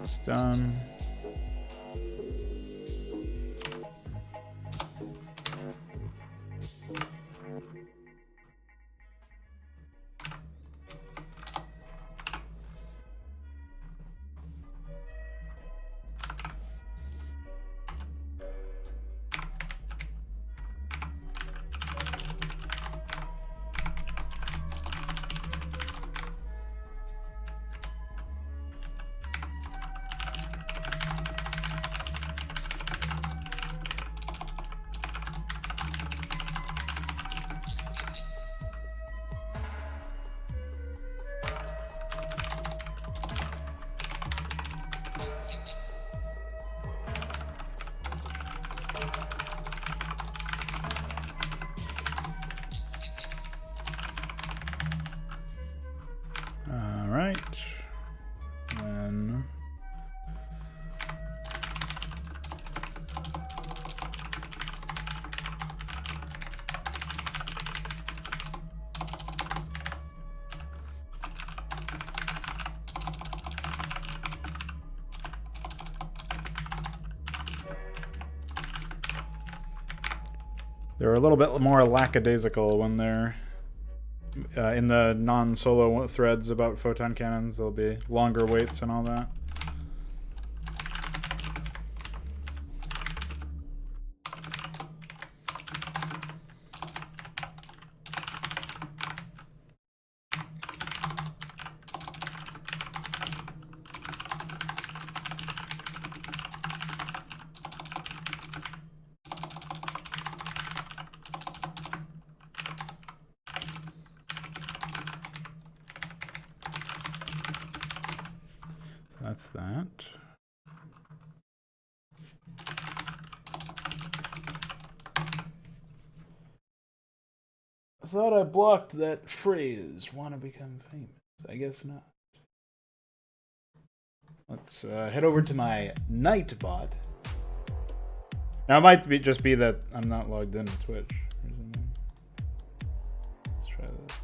S1: It's done. All right. Then they're a little bit more lackadaisical when they're in the non-solo threads about photon cannons. There'll be longer waits and all that. That's that. I thought I blocked that phrase, wanna become famous. I guess not. Let's head over to my Nightbot. Now it might just be that I'm not logged into Twitch or something. Let's try this.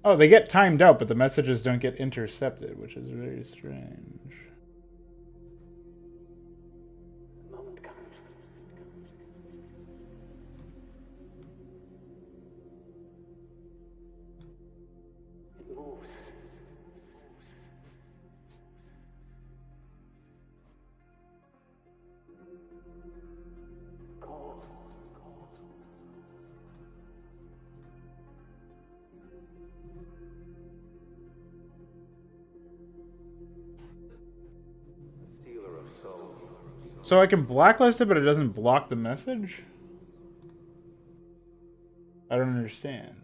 S1: Oh, they get timed out, but the messages don't get intercepted, which is very strange. So I can blacklist it, but it doesn't block the message? I don't understand.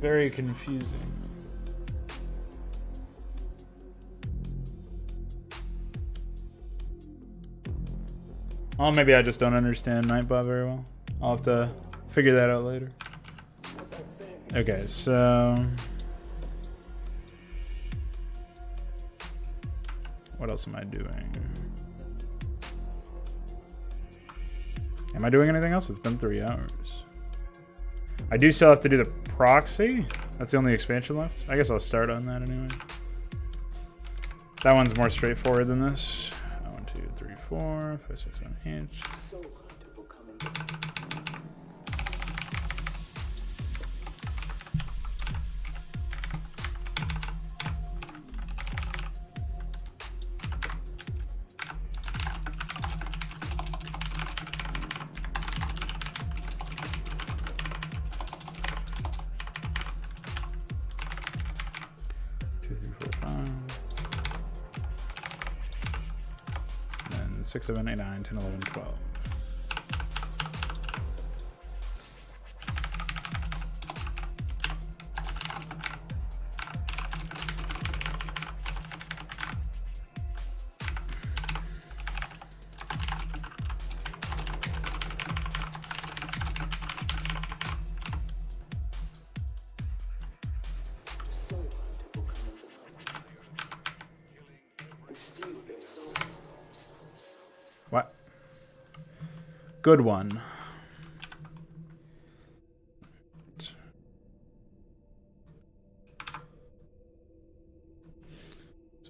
S1: Very confusing. Oh, maybe I just don't understand Nightbot very well. I'll have to figure that out later. Okay, so... what else am I doing? Am I doing anything else? It's been 3 hours. I do still have to do the proxy. That's the only expansion left. I guess I'll start on that anyway. That one's more straightforward than this. 1, 2, 3, 4, 5, 6, 7, 8. Then 6, 7, 8, 9, 10, 11, 12. What? Good one. So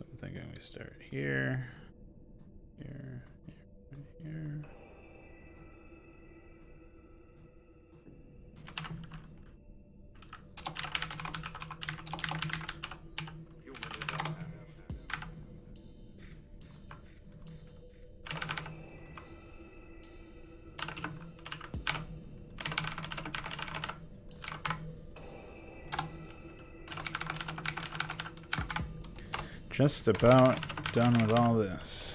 S1: I'm thinking we start here, here, here. Just about done with all this.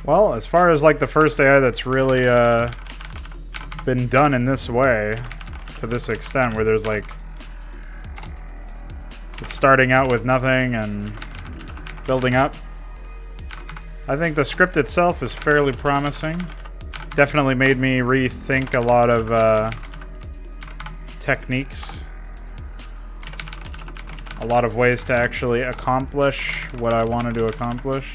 S1: Well, as far as like the first AI that's really been done in this way, to this extent, where there's like it's starting out with nothing and building up, I think the script itself is fairly promising. Definitely made me rethink a lot of techniques, a lot of ways to actually accomplish what I wanted to accomplish.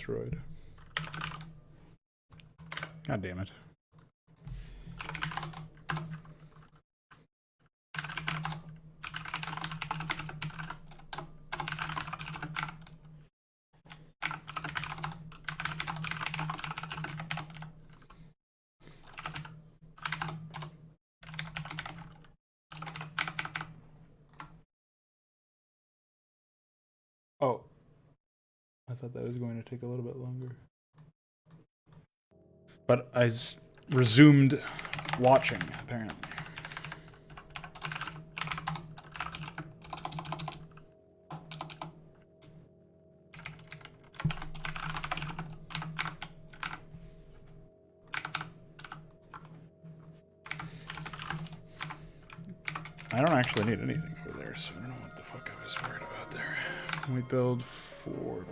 S1: destroyed. God damn it. Oh. I thought that was going to take a little bit longer. But I resumed watching, apparently. I don't actually need anything over there, so I don't know what the fuck I was worried about there. We build 4.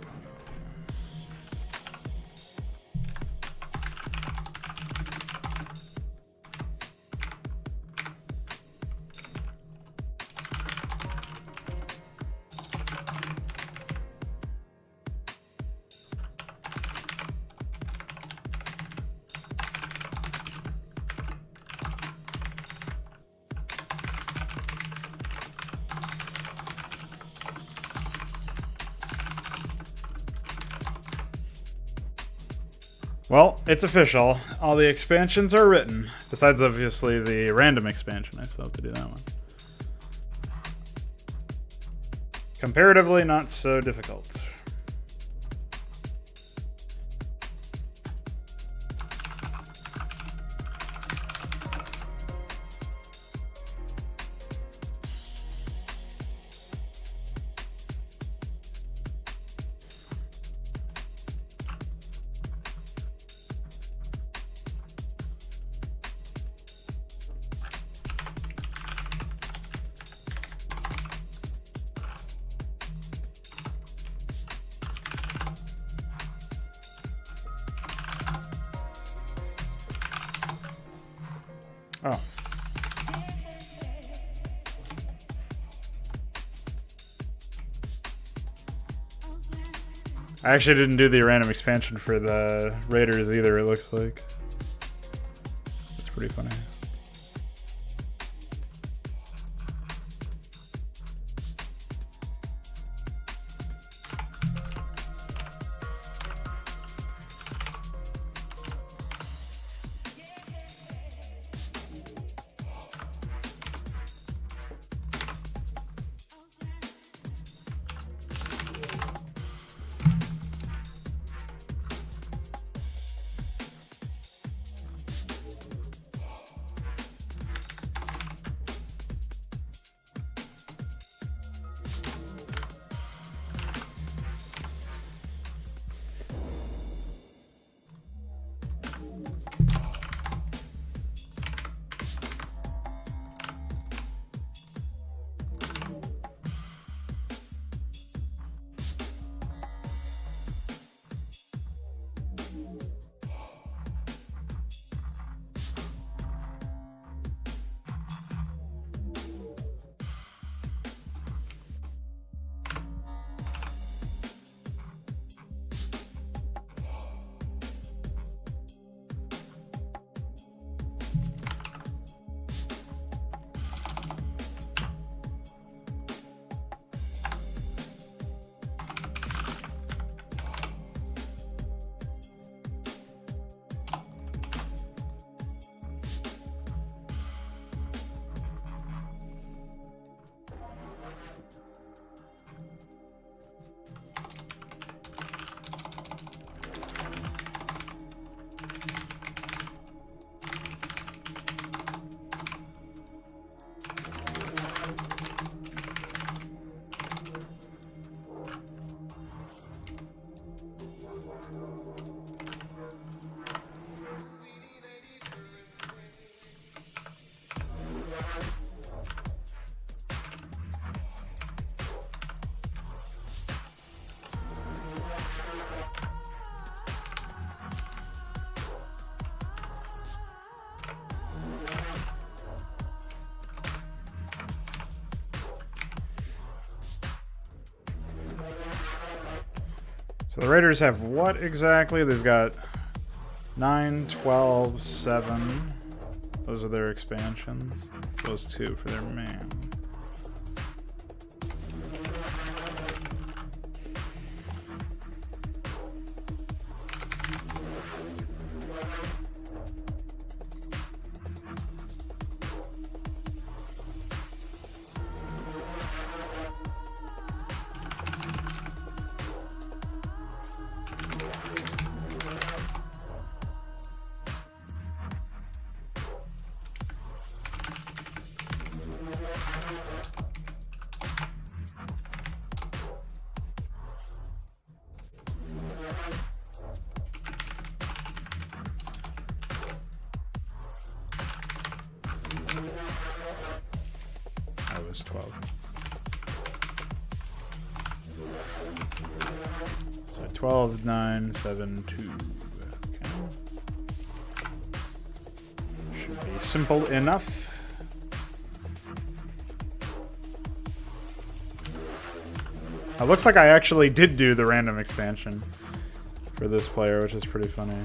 S1: Well, it's official. All the expansions are written. Besides, obviously, the random expansion. I still have to do that one. Comparatively, not so difficult. Oh. I actually didn't do the random expansion for the Raiders either, it looks like. That's pretty funny. So the Raiders have what exactly? They've got 9, 12, 7. Those are their expansions. Those 2 for their main. That was 12. So 12, 9, 7, 2. Okay. Should be simple enough. It looks like I actually did do the random expansion for this player, which is pretty funny.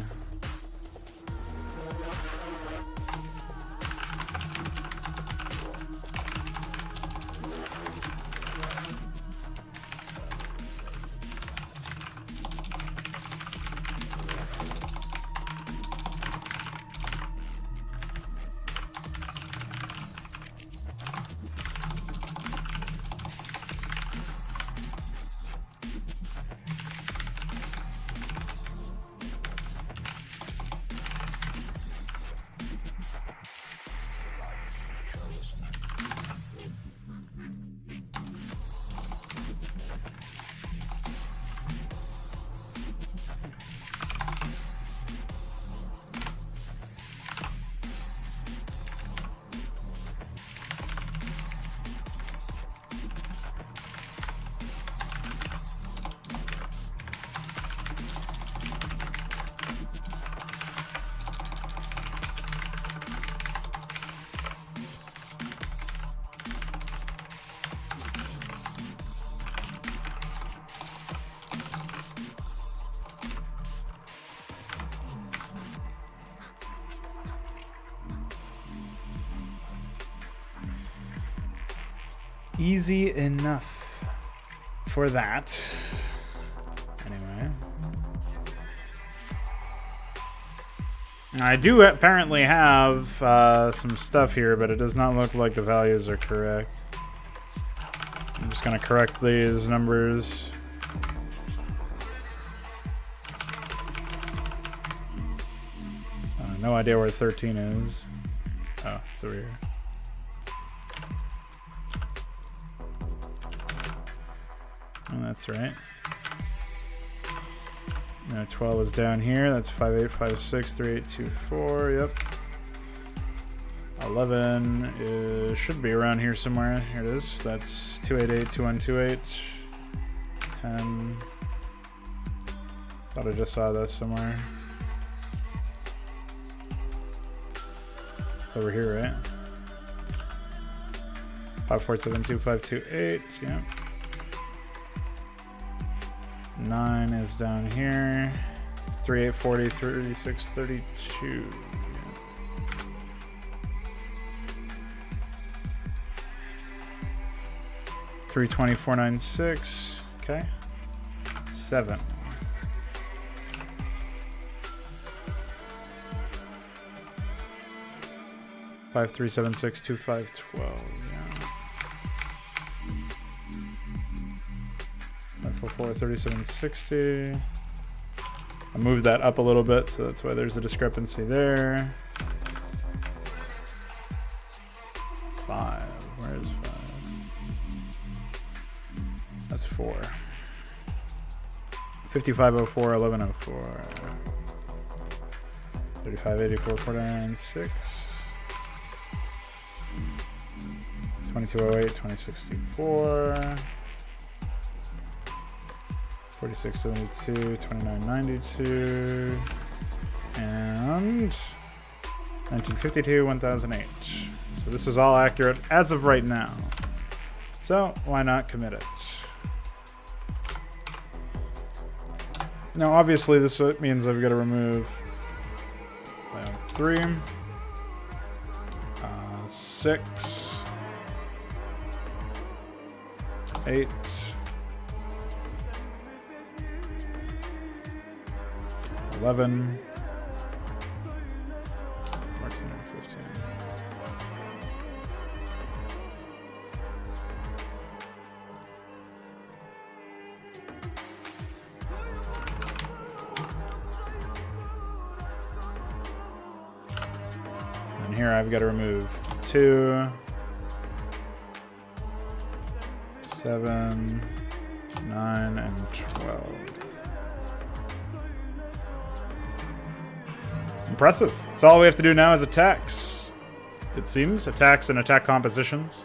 S1: Easy enough for that. Anyway. I do apparently have some stuff here, but it does not look like the values are correct. I'm just going to correct these numbers. No idea where 13 is. Oh, it's over here. Oh, that's right. No, 12 is down here. That's 5856 3824. Yep. 11 should be around here somewhere. Here it is. That's 288 2128. 10. Thought I just saw this somewhere. It's over here, right? 5472528. Yep. 9 is down here. 3840 3632. 320 496. Okay. 7. 5376 2512. Yeah. 544 3760. I moved that up a little bit, so that's why there's a discrepancy there. 5. Where is 5? That's 4. 5504 1104. 3584 496. 2208 2064. 4672 2992. And 1952 1008. So this is all accurate as of right now. So why not commit it? Now, obviously, this means I've got to remove 3, 6, 8, 11, 14, 15. And here I've got to remove 2, 7, 9, and 12. Impressive. So all we have to do now is attacks. It seems. Attacks and attack compositions.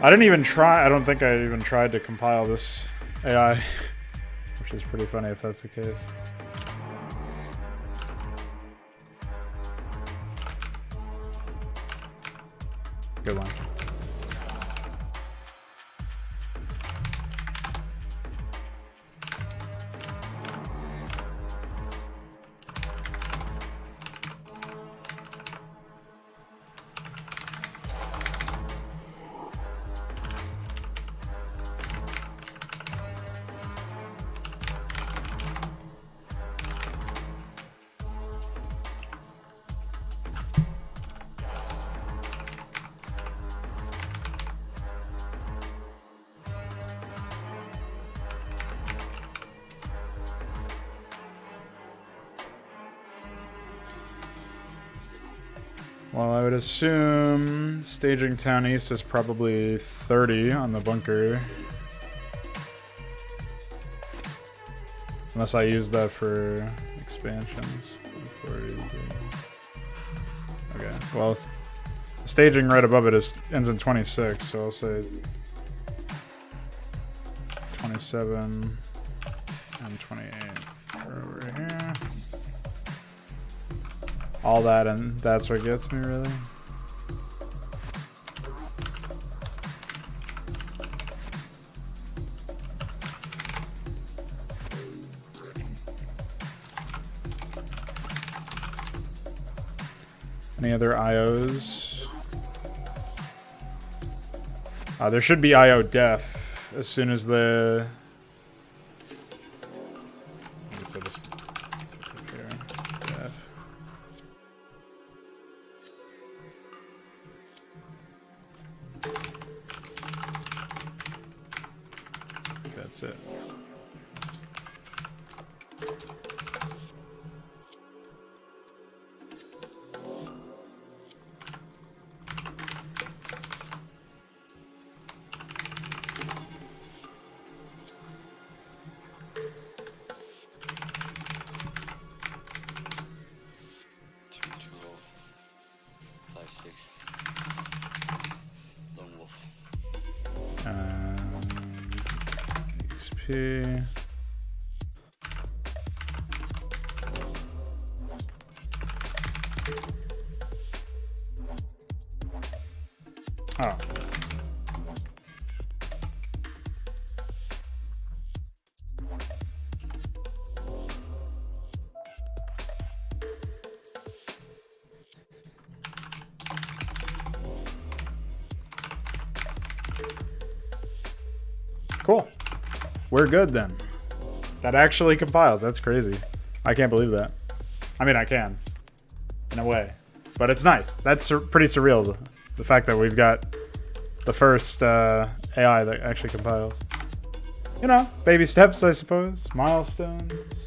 S1: I didn't even try. I don't think I even tried to compile this AI. Which is pretty funny if that's the case. Good one. Well, I would assume staging town east is probably 30 on the bunker. Unless I use that for expansions. 40. Okay, well, the staging right above it ends in 26, so I'll say 27 and 28 are over here. All that, and that's what gets me, really. Any other IOs? There should be IO def as soon as the... I guess I'll just put here. Def. That's it. XP. Oh. Cool. We're good then. That actually compiles. That's crazy. I can't believe that. I mean, I can. In a way. But it's nice. That's pretty surreal. The fact that we've got the first AI that actually compiles. You know, baby steps, I suppose. Milestones.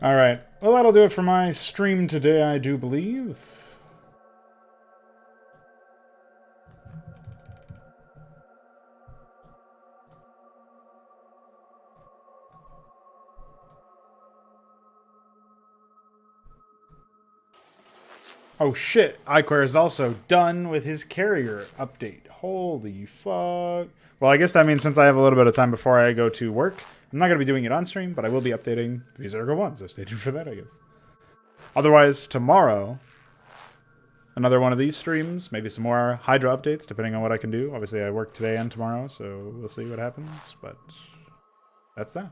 S1: All right. Well, that'll do it for my stream today, I do believe. Oh shit, iQuare is also done with his carrier update. Holy fuck. Well, I guess that means since I have a little bit of time before I go to work, I'm not going to be doing it on stream, but I will be updating V-Zergo 1, so stay tuned for that, I guess. Otherwise, tomorrow, another one of these streams, maybe some more Hydra updates, depending on what I can do. Obviously, I work today and tomorrow, so we'll see what happens, but that's that.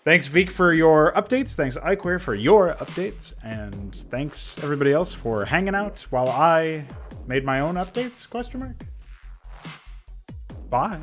S1: Thanks, Veek, for your updates. Thanks, iQuare, for your updates. And thanks, everybody else, for hanging out while I made my own updates, ? Bye.